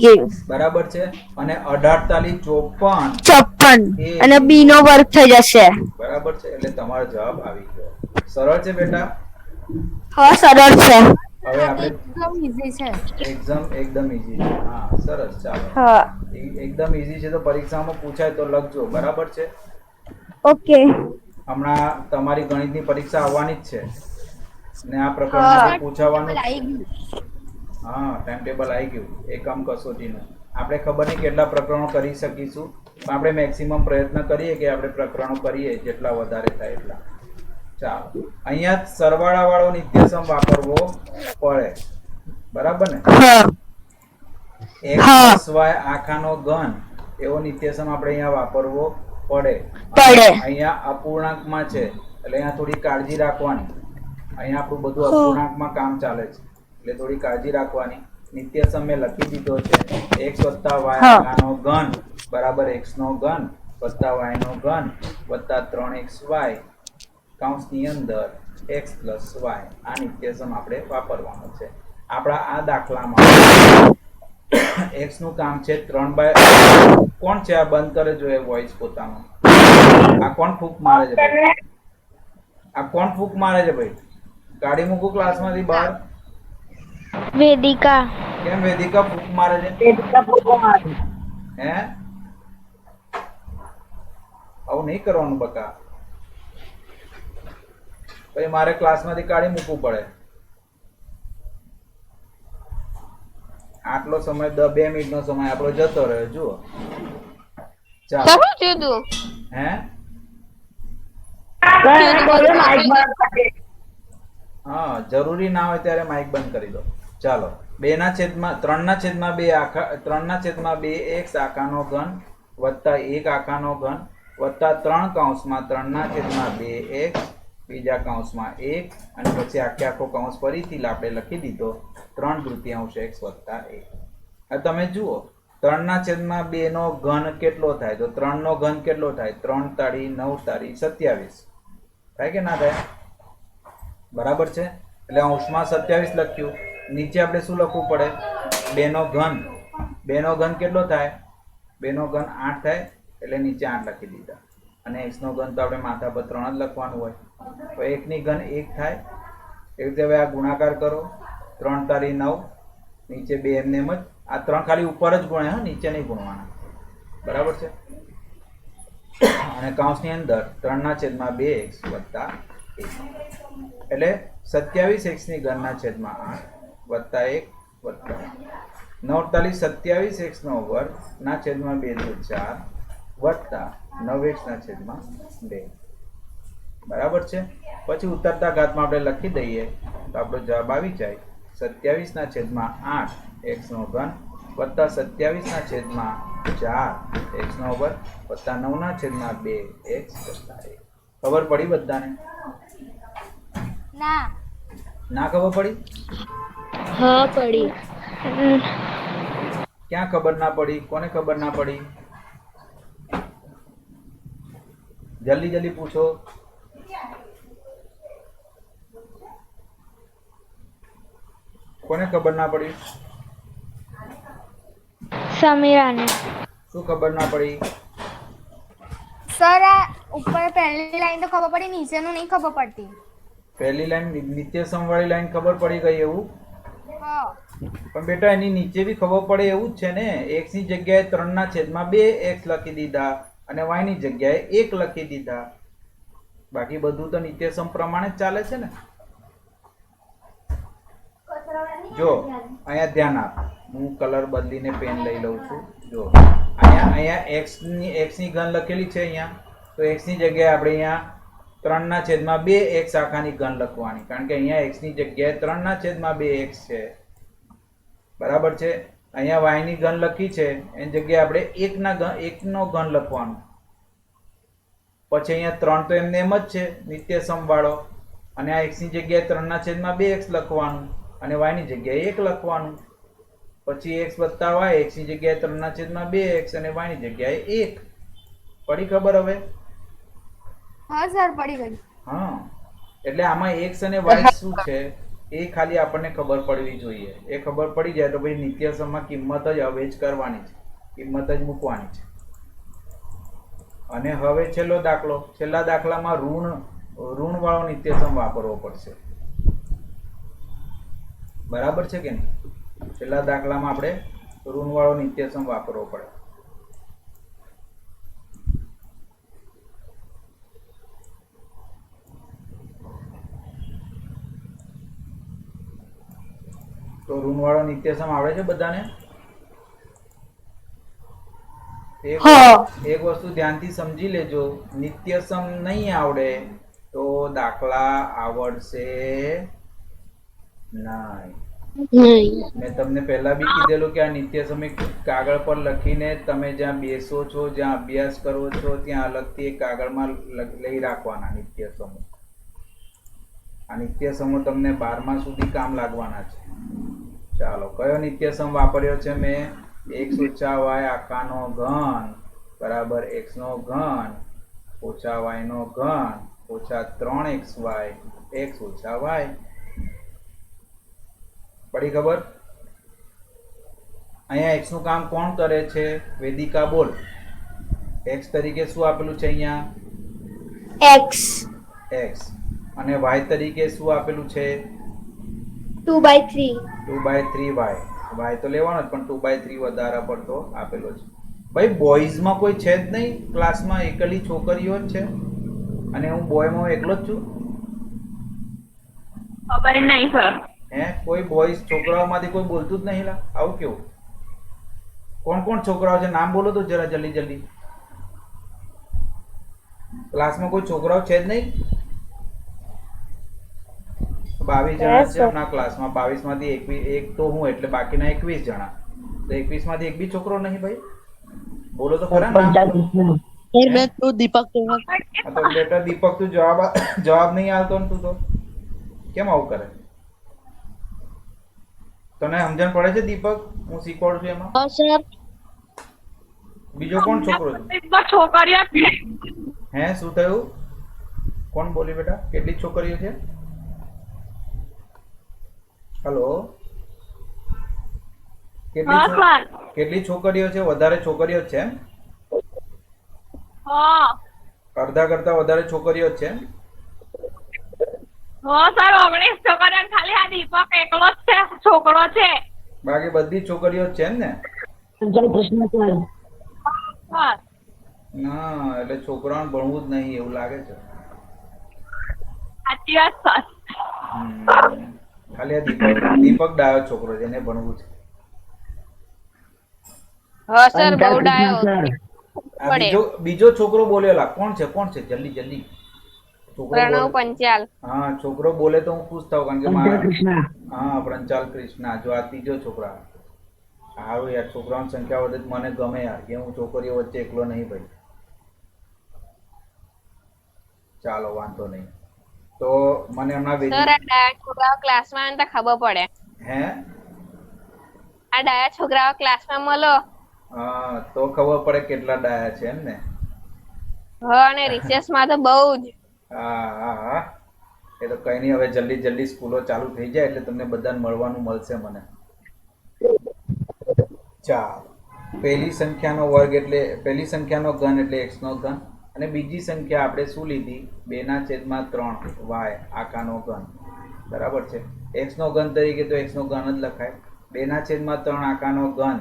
ગયું. બરાબર છે. અને 18 54 અને b નો વર્ગ થઈ જશે. બરાબર છે. એટલે તમારો જવાબ આવી ગયો. સરળ છે બેટા? હા સરળ છે. હવે આપણે એકદમ ઈઝી છે. એકદમ ઈઝી છે. હા સરસ. ચાલો, એકદમ ઈઝી છે તો પરીક્ષામાં પૂછાય તો લખજો. બરાબર છે. ઓકે. હમણાં તમારી ગણિતની પરીક્ષા આવવાની જ છે ને આ પ્રકરણમાંથી પૂછાવાનું. હા, ટાઈમ ટેબલ આવી ગયું એકમ કસોટીનું. આપણે ખબર નહીં કેટલા પ્રકરણો કરી શકીશું પણ આપણે મેક્સિમમ પ્રયત્ન કરીએ કે આપણે પ્રકરણો કરીએ જેટલા વધારે થાય એટલા. ચાલો, અહીંયા સરવાળા વાળો નિત્યસમ વાપરવો પડે. બરાબર ને? x + y આખાનો ઘન એવો નિત્યસમ આપણે અહીંયા વાપરવો પડે. અહીંયા અપૂર્ણાંકમાં છે એટલે અહીંયા થોડી કાળજી રાખવાની. અહીંયા આપણું બધું અપૂર્ણાંકમાં કામ ચાલે છે એટલે થોડી કાળજી રાખવાની. નિત્યસમ મેં લખી દીધો છે x + y આખાનો ઘન બરાબર x નો ઘન વત્તા y નો ઘન વત્તા 3xy કૌંસની અંદર x + y. આ નિત્યસમ આપણે વાપરવાનો છે. આપણા આ દાખલામાં x નું કામ છે 3/. કોણ છે આ? બંધ કરે જો એ વોઇસ પોતાનો. આ કોણ ફૂંક મારે છે ભાઈ? આ કોણ ફૂંક મારે છે ભાઈ? ગાડી મૂકું ક્લાસમાંથી બહાર. વેદિકા. કેમ વેદિકા ફૂંક મારે છે? હે, આવું નહીં કરવાનું બકા. પછી મારે ક્લાસમાંથી કાઢી મૂકવું પડે. આટલો સમય 2 મિનિટનો સમય આપણો જતો રહ્યો. જુઓ, ચાલો. હે, હા, જરૂરી ના હોય ત્યારે માઇક બંધ કરી દો. ચાલો, 3/2 3/2x આખાનો ઘન વત્તા 1 આખાનો ઘન વત્તા 3 કૌંસમાં 3/2x બીજા કૌંસમાં 1 અને પછી આખો કૌંસ ફરીથી આપણે લખી દીધો 3/2 x વત્તા 1. હવે તમે જુઓ 3/2 નો ઘન કેટલો થાય? તો 3 નો ઘન કેટલો થાય? 3 તાળી 9 તાળી 27 થાય કે ના થાય? બરાબર છે. એટલે અંશમાં 27 લખ્યું. નીચે આપણે શું લખવું પડે? 2 નો ઘન. 2 નો ઘન કેટલો થાય? 2 નો ઘન 8 થાય એટલે નીચે 8 લખી દીધા. અને x નો ઘન તો આપણે માથા પર 3 જ લખવાનું હોય તો 1 ની ઘન 1 થાય. એવી રીતે હવે આ ગુણાકાર કરો. 3 તાળી 9 નીચે 2 એમને એમ જ. આ 3 ખાલી ઉપર જ ગુણ્યા, હા, નીચે નહીં ગુણવાના. બરાબર છે. અને કૌંસની અંદર 3/2x વત્તા 1 એટલે 27x ની ઘનના છેદમાં 8 વત્તા 1 વત્તા 9 27x નો વર્ગ ના છેદમાં 2 × 4 વત્તા 9x ના છેદમાં 2. બરાબર છે. પછી ઉતરતા ઘાતમાં આપણે લખી દઈએ તો આપણો જવાબ આવી જાય 27 ના છેદમાં 8 x નો ઘન વત્તા 27 ના છેદમાં 4 x નો વર્ગ વત્તા 9 ના છેદમાં 2 x વત્તા 1. ખબર પડી બધાને? ના. ના ખબર પડી? હા પડી. ક્યાં ખબર ના પડી? કોને ખબર ના પડી? જલ્દી જલ્દી પૂછો. કોને ખબર ના પડી? સમીરાને. શું ખબર ના પડી? સર આ ઉપર પહેલી લાઈન તો ખબર પડી, નીચેનું નહીં ખબર પડતી. પહેલી લાઈન નિત્ય સમવાળી લાઈન ખબર પડી ગઈ એવું? હા. પણ બેટા એની નીચે બી ખબર પડે એવું જ છે ને. x ની જગ્યાએ 3 ના છેદમાં 2 x લખી દીધા અને y ની જગ્યાએ 1 લખી દીધા. બાકી બધું તો નિત્યસમ પ્રમાણે જ ચાલે છે ને. જો અહીંયા ધ્યાન આપ, હું કલર બદલીને પેન લઈ લઉં છું. જો અહીંયા x ની ઘન લખેલી છે અહીંયા, તો x ની જગ્યાએ આપણે અહીંયા 3 ના છેદમાં 2 x આખાની ઘન લખવાની, કારણ કે અહીંયા x ની જગ્યાએ 3 ના છેદમાં 2 x છે. બરાબર છે. અહીંયા y ની ઘન લખી છે એની જગ્યાએ આપણે 1 નો ઘન લખવાનું. પછી અહીંયા 3 તો એમને એમ જ છે નિત્યસમ વાળો, અને આ x ની જગ્યાએ 3 ના છેદમાં 2x લખવાનું અને y ની જગ્યાએ 1 લખવાનું. પછી x વત્તા y, x ની જગ્યાએ 3 ના છેદમાં 2x અને y ની જગ્યાએ 1. પડી ખબર હવે? હા સર પડી ગઈ. હા, એટલે આમાં x અને y શું છે એ ખાલી આપણને ખબર પડવી જોઈએ. એ ખબર પડી જાય તો ભાઈ નિત્યસમમાં કિંમત જ અવેજ કરવાની છે, કિંમત જ મૂકવાની છે. અને હવે છેલ્લો દાખલો. છેલ્લા દાખલામાં ઋણ વાળો નિત્યસમ વાપરવો પડશે. બરાબર છે કે નહીં? છેલ્લા દાખલામાં આપણે ઋણ વાળો નિત્યસમ વાપરવો પડે. તો ઋણ વાળો નિત્યસમ આવડે છે બધાને? એક વસ્તુ ધ્યાનથી સમજી લેજો, નિત્યસમ નહીં આવડે તો દાખલા આવડશે નહીં. મેં તમને પહેલા બી કીધેલું કે આ નિત્યસમ એક કાગળ પર લખીને તમે જ્યાં બેસો છો, જ્યાં અભ્યાસ કરો છો ત્યાં અલગથી એક કાગળમાં લઈ રાખવાના નિત્યસમો. આ નિત્યસમો તમને 12મા સુધી કામ લાગવાના છે. ચાલો, કયો નિત્યસમ વાપર્યો છે મેં? x ઓછા y આખાનો ઘન બરાબર x નો ઘન ઓછા y નો ઘન ઓછા 3xy x ઓછા y. પડી ખબર? અહીંયા x નું કામ કોણ કરે છે? વેદિકા બોલ. x તરીકે શું આપેલું છે અહીંયા? x. અને y તરીકે શું આપેલું છે? 2/3. 2/3y. y તો લેવાનો જ, પણ 2/3 વધારે પડતો આપેલો છે. ભાઈ બોયઝમાં કોઈ છે જ નહીં ક્લાસમાં? એકલી છોકરીઓ જ છે અને હું બોયમાં એકલો જ છું. ખબર નહીં સર. હે, કોઈ બોયઝ છોકરાઓમાંથી કોઈ બોલતું જ નહીં? લા, આવું કેવું? કોણ કોણ છોકરાઓ છે? નામ બોલો તો જરા જલ્દી જલ્દી. ક્લાસમાં કોઈ છોકરાઓ છે જ નહીં? 22 જણા છે આપણા ક્લાસમાં. 22 માંથી એક તો હું, એટલે બાકીના 21 જણા. તો 21 માંથી એક બી છોકરો નહીં ભાઈ? બોલો તો ખરા નામ. દીપક. તો બેટા દીપક, તું જવાબ નહીં આવતો ને? તું તો કેમ આવું કરે? તને સમજણ પડે છે દીપક હું શીખવાડું છું એમાં? સર. બીજો કોણ છોકરો છે? છોકરીઓ. હે, શું થયું? કોણ બોલી બેટા? કેટલી છોકરીઓ છે? હેલો, કેટલી છોકરીઓ છે? વધારે છોકરીઓ છે એમ? અડધા કરતા વધારે છોકરીઓ છે એમ? સર 19 છોકરીઓ ખાલી આ દીપક એકલો જ છે છોકરો છે. બાકી બધી છોકરીઓ છે એમ ને? ના, એટલે છોકરાઓને ભણવું જ નહીં એવું લાગે છે. સાચી વાત સર. ખાલી આ દીપક ડાયો છોકરો છે, એને ભણવું છે. હા સર, બહુ ડાયો. બીજો છોકરો બોલેલા કોણ છે? કોણ છે? જલ્દી જલ્દી. પ્રણવ પંચાલ. હા, છોકરો બોલે તો હું ખુશ થાઉં, કારણ કે મારા હા, પ્રંચાલ કૃષ્ણા. જો આ ત્રીજો છોકરા. સારું યાર, છોકરાઓની સંખ્યા વધે તો મને ગમે યાર, કે હું છોકરીઓ વચ્ચે એકલો નહીં ભાઈ. ચાલો વાંધો નહીં. તો મને હમણાં સર આ ડાયા છોકરાઓ ક્લાસમાં આવે ને તો ખબર પડે. હે આ ડાયા છોકરાઓ ક્લાસમાં મળો. હા, તો ખબર પડે કેટલા ડાયા છે એમ ને. હા, અને રિસેસમાં તો બહુ જ. હા હા હા, એ તો કઈ નહીં, હવે જલ્દી જલ્દી સ્કૂલો ચાલુ થઈ જાય એટલે તમને બધાને મળવાનું મળશે મને. ચાલો, પહેલી સંખ્યાનો વર્ગ એટલે પહેલી સંખ્યાનો ઘન એટલે x નો ઘન, અને બીજી સંખ્યા આપણે શું લીધી? 2/3 y આખાનો ઘન. બરાબર છે. x નો ઘન તરીકે તો x નો ઘન જ લખાય. 2/3 આખાનો ઘન.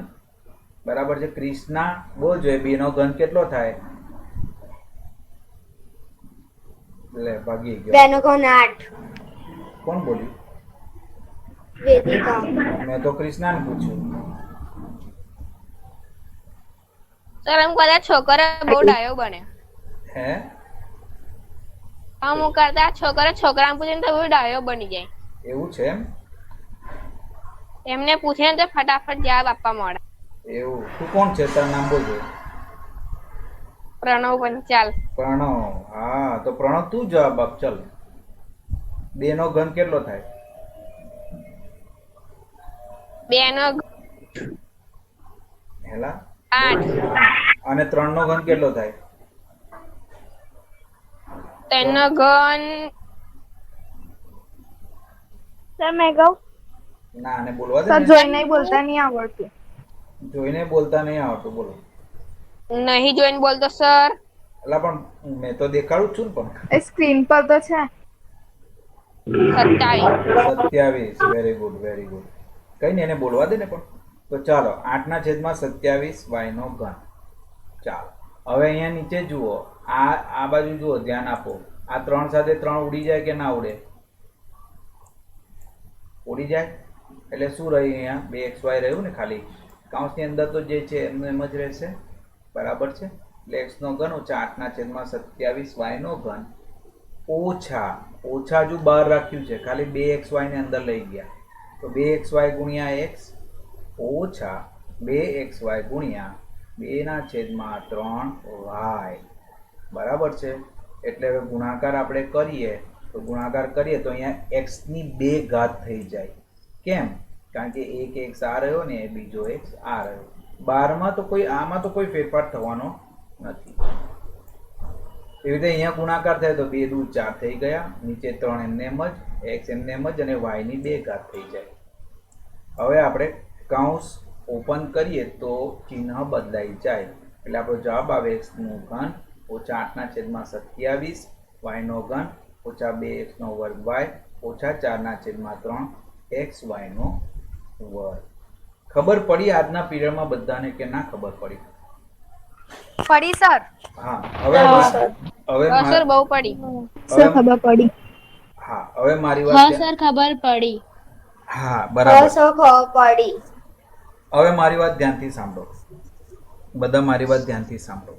બરાબર છે. ક્રિષ્ના બોલ જોઈએ 2 નો ઘન કેટલો થાય? લે ભાગી ગયો. 2 નો ઘન 8. કોણ બોલ્યું? વેદિકા. મેં તો ક્રિષ્નાને પૂછ્યું. સર એમ કદાચ છોકરો બહુ ડાયો બને. હે? અમુક કરતા છોકરો છોકરાને પૂછે ને તો બહુ ડાયો બની જાય. એવું છે એમ? એમને પૂછે ને તો ફટાફટ જવાબ આપવા મળે. એવું. તું કોણ છે? તારું નામ બોલજો. પ્રણવ પંચાલ. પ્રણવ. હા, તો પ્રણવ તું જવાબ આપ. ચલ, 2 નો ઘન કેટલો થાય? 2 નો હેલા 8. અને 3 નો ઘન કેટલો થાય? 3 નો ઘન સર મેં કહું ના, આને બોલવા દે સર ને. જોઈને બોલતા નહીં આવડતું. જોઈને બોલતા નહીં આવડતું. બોલો. નહીં જોઈને બોલતો સર. એટલે પણ મેં તો દેખાડું જ છું ને. પણ એ સ્ક્રીન પર તો છે. 27. Very good, very good. કઈ નહીં, એને બોલવા દે ને. પણ તો ચાલો, 8/27 y નો ઘન. ચાલો, હવે અહીંયા નીચે જુઓ, આ બાજુ જુઓ, ધ્યાન આપો. આ 3 સાથે 3 ઉડી જાય કે ના ઉડે? ઉડી જાય. એટલે શું રહ્યું? અહીંયા 2xy રહ્યું ને ખાલી. કૌંસની અંદર તો જે છે એમનું એમ જ રહેશે. બરાબર છે. એટલે x નો ઘન ઓછા 8/27 y નો ઘન ઓછા હજુ બહાર રાખ્યું છે, ખાલી 2xy ને અંદર લઈ ગયા, તો 2xy ગુણ્યા x ઓછા 2xy ગુણ્યા 2/3y. બરાબર છે. એટલે હવે ગુણાકાર આપણે કરીએ તો અહીંયા x ની 2 ઘાત થઈ જાય. કેમ? કારણ કે એક x આ રહ્યો ને, બીજો x આ રહ્યો. 12માં તો આમાં તો કોઈ ફેરફાર થવાનો નથી. એવી રીતે અહીંયા ગુણાકાર થાય તો 2 દુ 4 થઈ ગયા, નીચે 3 એમને એમ જ, x એમને એમ જ, અને y ની 2 ઘાત થઈ જાય. હવે આપણે કૌંસ ઓપન કરીએ તો ચિહ્ન બદલાઈ જાય. એટલે આપણો જવાબ આવે x નું ઘન ઓછા 8/27 y નો ઘન ઓછા 2x નો વર્ગ y ઓછા 4/3 xy નો વર્ગ. ખબર પડી આજના પીરિયડમાં બધાને કે ના ખબર પડી? પડી સર. હા, હવે સર બહુ પડી. સર ખબર પડી. હા, હવે મારી હા વાત. સર ખબર પડી. હા, બરાબર. ખબર પડી. હવે મારી વાત ધ્યાનથી સાંભળો. બધા મારી વાત ધ્યાનથી સાંભળો.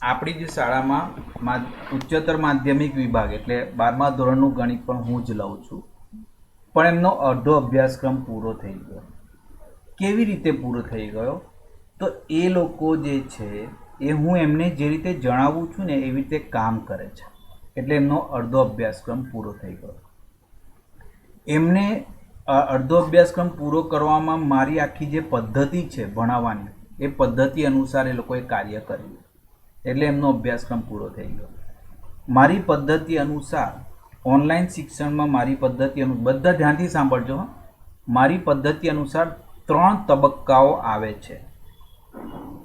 આપણી જે શાળામાં ઉચ્ચતર માધ્યમિક વિભાગ એટલે 12મા ધોરણનું ગણિત પણ હું જ લઉં છું, પણ એમનો અડધો અભ્યાસક્રમ પૂરો થઈ ગયો. કેવી રીતે પૂરો થઈ ગયો? તો એ લોકો જે છે એ હું એમને જે રીતે જણાવું છું ને એવી રીતે કામ કરે છે, એટલે એમનો અડધો અભ્યાસક્રમ પૂરો થઈ ગયો. એમને અડધો અભ્યાસક્રમ પૂરો કરવામાં મારી આખી જે પદ્ધતિ છે ભણાવવાની, એ પદ્ધતિ અનુસાર એ લોકોએ કાર્ય કર્યું, એટલે એમનો અભ્યાસક્રમ પૂરો થઈ ગયો. મારી પદ્ધતિ અનુસાર ઓનલાઈન શિક્ષણમાં મારી પદ્ધતિ બધા ધ્યાનથી સાંભળજો. મારી પદ્ધતિ અનુસાર 3 તબક્કાઓ આવે છે.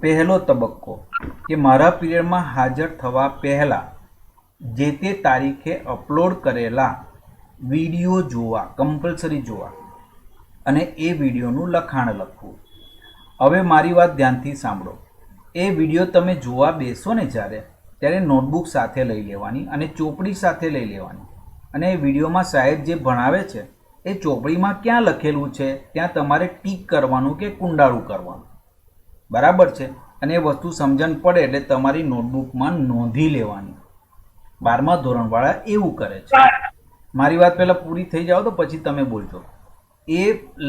પહેલો તબક્કો કે મારા પીરિયડમાં હાજર થવા પહેલાં જે તે તારીખે અપલોડ કરેલા વિડીયો જોવા, કમ્પલસરી જોવા, અને એ વિડીયોનું લખાણ લખવું. હવે મારી વાત ધ્યાનથી સાંભળો. એ વિડીયો તમે જોવા બેસો ને ત્યારે નોટબુક સાથે લઈ લેવાની અને ચોપડી સાથે લઈ લેવાની. અને એ વિડીયોમાં સાહેબ જે ભણાવે છે એ ચોપડીમાં ક્યાં લખેલું છે ત્યાં તમારે ટીક કરવાનું કે કુંડાળું કરવાનું. બરાબર છે. અને એ વસ્તુ સમજણ પડે એટલે તમારી નોટબુકમાં નોંધી લેવાની. 12મા ધોરણવાળા એવું કરે છે. મારી વાત પહેલાં પૂરી થઈ જાવ તો પછી તમે બોલજો. એ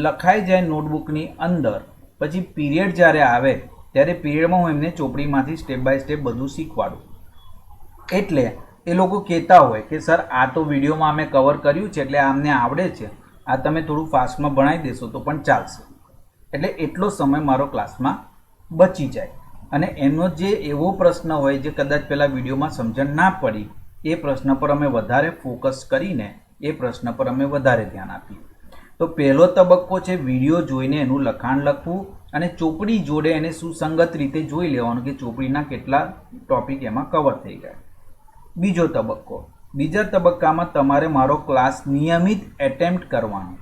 લખાઈ જાય નોટબુકની અંદર પછી પીરિયડ જ્યારે આવે ત્યારે પીરિયડમાં હું એમને ચોપડીમાંથી સ્ટેપ બાય સ્ટેપ બધું શીખવાડું. એટલે એ લોકો કહેતા હોય કે સર આ તો વિડીયોમાં અમે કવર કર્યું છે એટલે અમને આવડે છે, આ તમે થોડું ફાસ્ટમાં ભણાવી દેશો તો પણ ચાલશે. એટલે એટલો સમય મારો ક્લાસમાં બચી જાય. અને એમનો જે એવો પ્રશ્ન હોય જે કદાચ પેલા વિડીયોમાં સમજણ ના પડી એ પ્રશ્ન પર અમે વધારે ફોકસ કરીને એ પ્રશ્ન પર અમે વધારે ધ્યાન આપીએ. તો પહેલો તબક્કો છે વિડીયો જોઈને એનું લખાણ લખવું અને ચોપડી જોડે એને સુસંગત રીતે જોઈ લેવાનું કે ચોપડીના કેટલા ટોપિક એમાં કવર થઈ ગયા. બીજો તબક્કો, બીજા તબક્કામાં તમારે મારો ક્લાસ નિયમિત એટેમ્પ્ટ કરવાનો.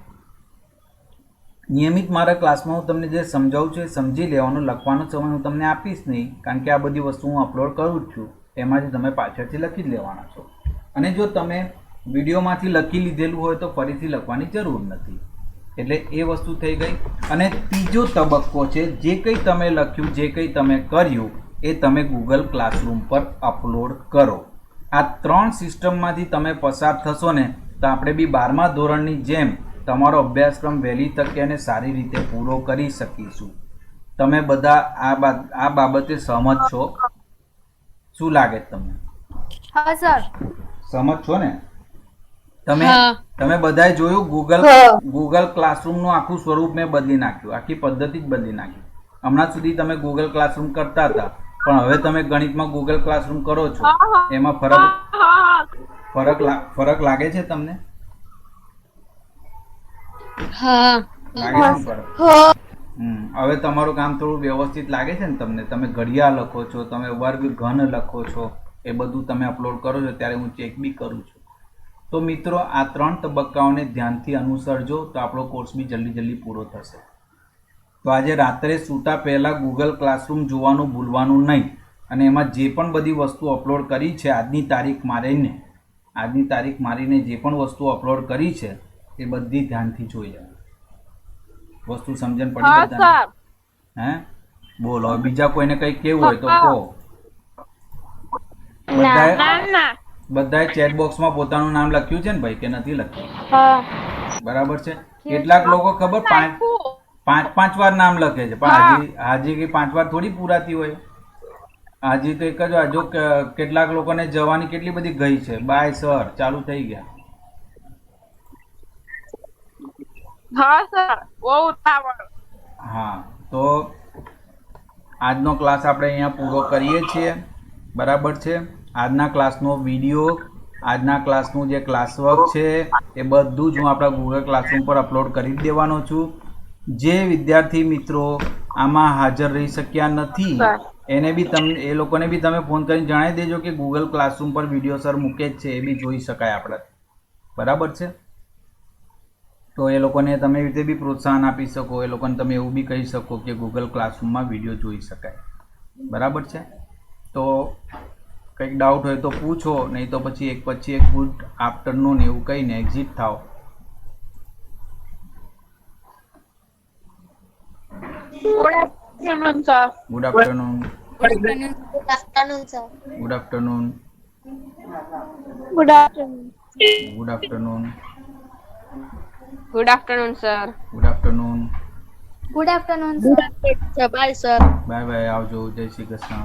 નિયમિત મારા ક્લાસમાં હું તમને જે સમજાવું છું એ સમજી લેવાનું. લખવાનો સમય હું તમને આપીશ નહીં, કારણ કે આ બધી વસ્તુ હું અપલોડ કરું જ છું, એમાંથી તમે પાછળથી લખી જ લેવાના છો. અને જો તમે વિડીયોમાંથી લખી લીધેલું હોય તો ફરીથી લખવાની જરૂર નથી. એટલે એ વસ્તુ થઈ ગઈ. અને ત્રીજો તબક્કો છે જે કંઈ તમે લખ્યું, જે કંઈ તમે કર્યું એ તમે ગૂગલ ક્લાસરૂમ પર અપલોડ કરો. આ 3 સિસ્ટમમાંથી તમે પસાર થશો ને તો આપણે બી 12મા ધોરણની જેમ તમારો અભ્યાસક્રમ વહેલી તકે અને સારી રીતે પૂરો કરી શકીશું. તમે બધા આ બાબતે સહમત છો? શું લાગે તમને? હા સર. સહમત છો ને? તમે બધાએ જોયું ગૂગલ ક્લાસરૂમનું આખું સ્વરૂપ મેં બદલી નાખ્યું, આખી પદ્ધતિ જ બદલી નાખી. હમણાં સુધી તમે ગૂગલ ક્લાસરૂમ કરતા હતા, પણ હવે તમે ગણિતમાં ગૂગલ ક્લાસરૂમ કરો છો. એમાં ફરક લાગે છે તમને? લાગે છે ફરક? હવે તમારું કામ થોડું વ્યવસ્થિત લાગે છે ને તમને? તમે ઘડિયા લખો છો, તમે વર્ગ ઘન લખો છો, એ બધું તમે અપલોડ કરો છો ત્યારે હું ચેક બી કરું છું. તો મિત્રો આ 3 તબક્કાઓને ધ્યાનથી અનુસરજો તો આપણો કોર્સ બી જલ્દી પૂરો થશે. તો આજે રાત્રે સૂતા પહેલાં ગૂગલ ક્લાસરૂમ જોવાનું ભૂલવાનું નહીં. અને એમાં જે પણ બધી વસ્તુ અપલોડ કરી છે આજની તારીખ મારીને જે પણ વસ્તુ અપલોડ કરી છે એ બધી ધ્યાનથી જોઈ લેવાની. વસ્તુ સમજણ પડી બધાને? હે બોલો, હવે બીજા કોઈને કંઈ કેવું હોય તો કહો. બધાએ ચેટ બોક્સમાં પોતાનું નામ લખ્યું છે ને ભાઈ, કે નથી લખ્યું? બરાબર છે. કેટલાક લોકો ખબર 5 વાર નામ લખે છે, પણ હાજી કઈ 5 વાર થોડી પૂરાતી હોય. હાજી તો એક જ. જો કેટલાક લોકોને જવાની કેટલી બધી ગઈ છે, બાય સર ચાલુ થઈ ગયા. હા, તો આજનો ક્લાસ આપણે અહીંયા પૂરો કરીએ છીએ. બરાબર છે. આજના ક્લાસનો વિડીયો, આજના ક્લાસનું જે ક્લાસ વર્ક છે એ બધું જ હું આપણા ગૂગલ ક્લાસરૂમ પર અપલોડ કરી દેવાનો છું. જે વિદ્યાર્થી મિત્રો આમાં હાજર રહી શક્યા નથી એ લોકોને બી તમે ફોન કરીને જણાવી દેજો કે ગૂગલ ક્લાસરૂમ પર વિડીયો સર મૂકે જ છે, એ બી જોઈ શકાય આપણે. બરાબર છે. તો એ લોકોને તમે એ રીતે બી પ્રોત્સાહન આપી શકો. એ લોકોને તમે એવું બી કહી શકો કે ગૂગલ ક્લાસરૂમમાં વિડીયો જોઈ શકાય. બરાબર છે. તો કંઈક ડાઉટ હોય તો પૂછો, નહીં તો પછી એક ગુડ આફ્ટરનૂન એવું કહીને એક્ઝિટ થાવ. Good afternoon. Good afternoon. Good afternoon. Good afternoon. Good afternoon sir. Good afternoon. Good afternoon sir. Bye sir. Bye bye. આવજો. જય શ્રી કૃષ્ણ.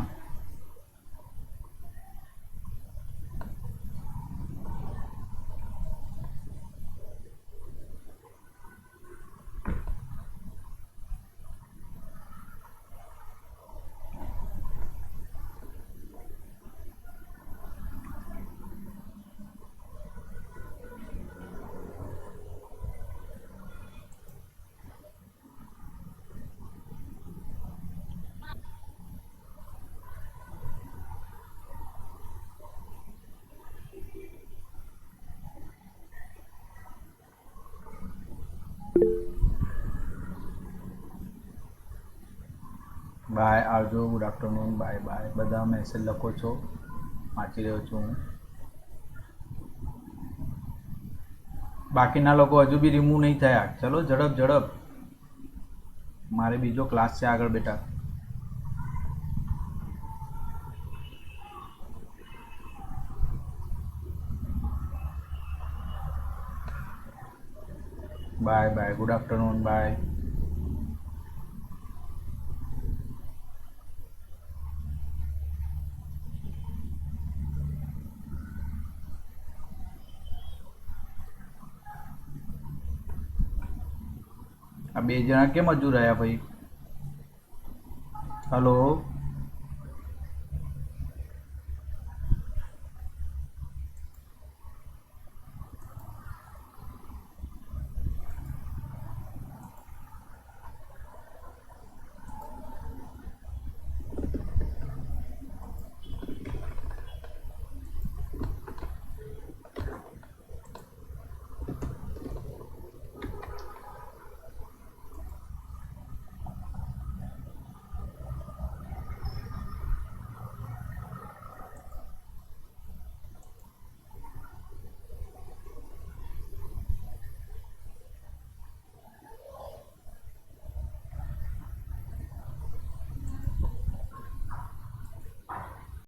બાય. આવજો. Good afternoon. Bye bye. બધા મેસેજ લખો છો, વાંચી રહ્યો છું હું. બાકીના લોકો હજુ બી રિમૂવ નહીં થયા. ચલો ઝડપ. મારે બીજો ક્લાસ છે આગળ બેટા. Bye bye. Good afternoon. Bye. આ બે જણા કેમ હજુ રહ્યા ભાઈ? હલો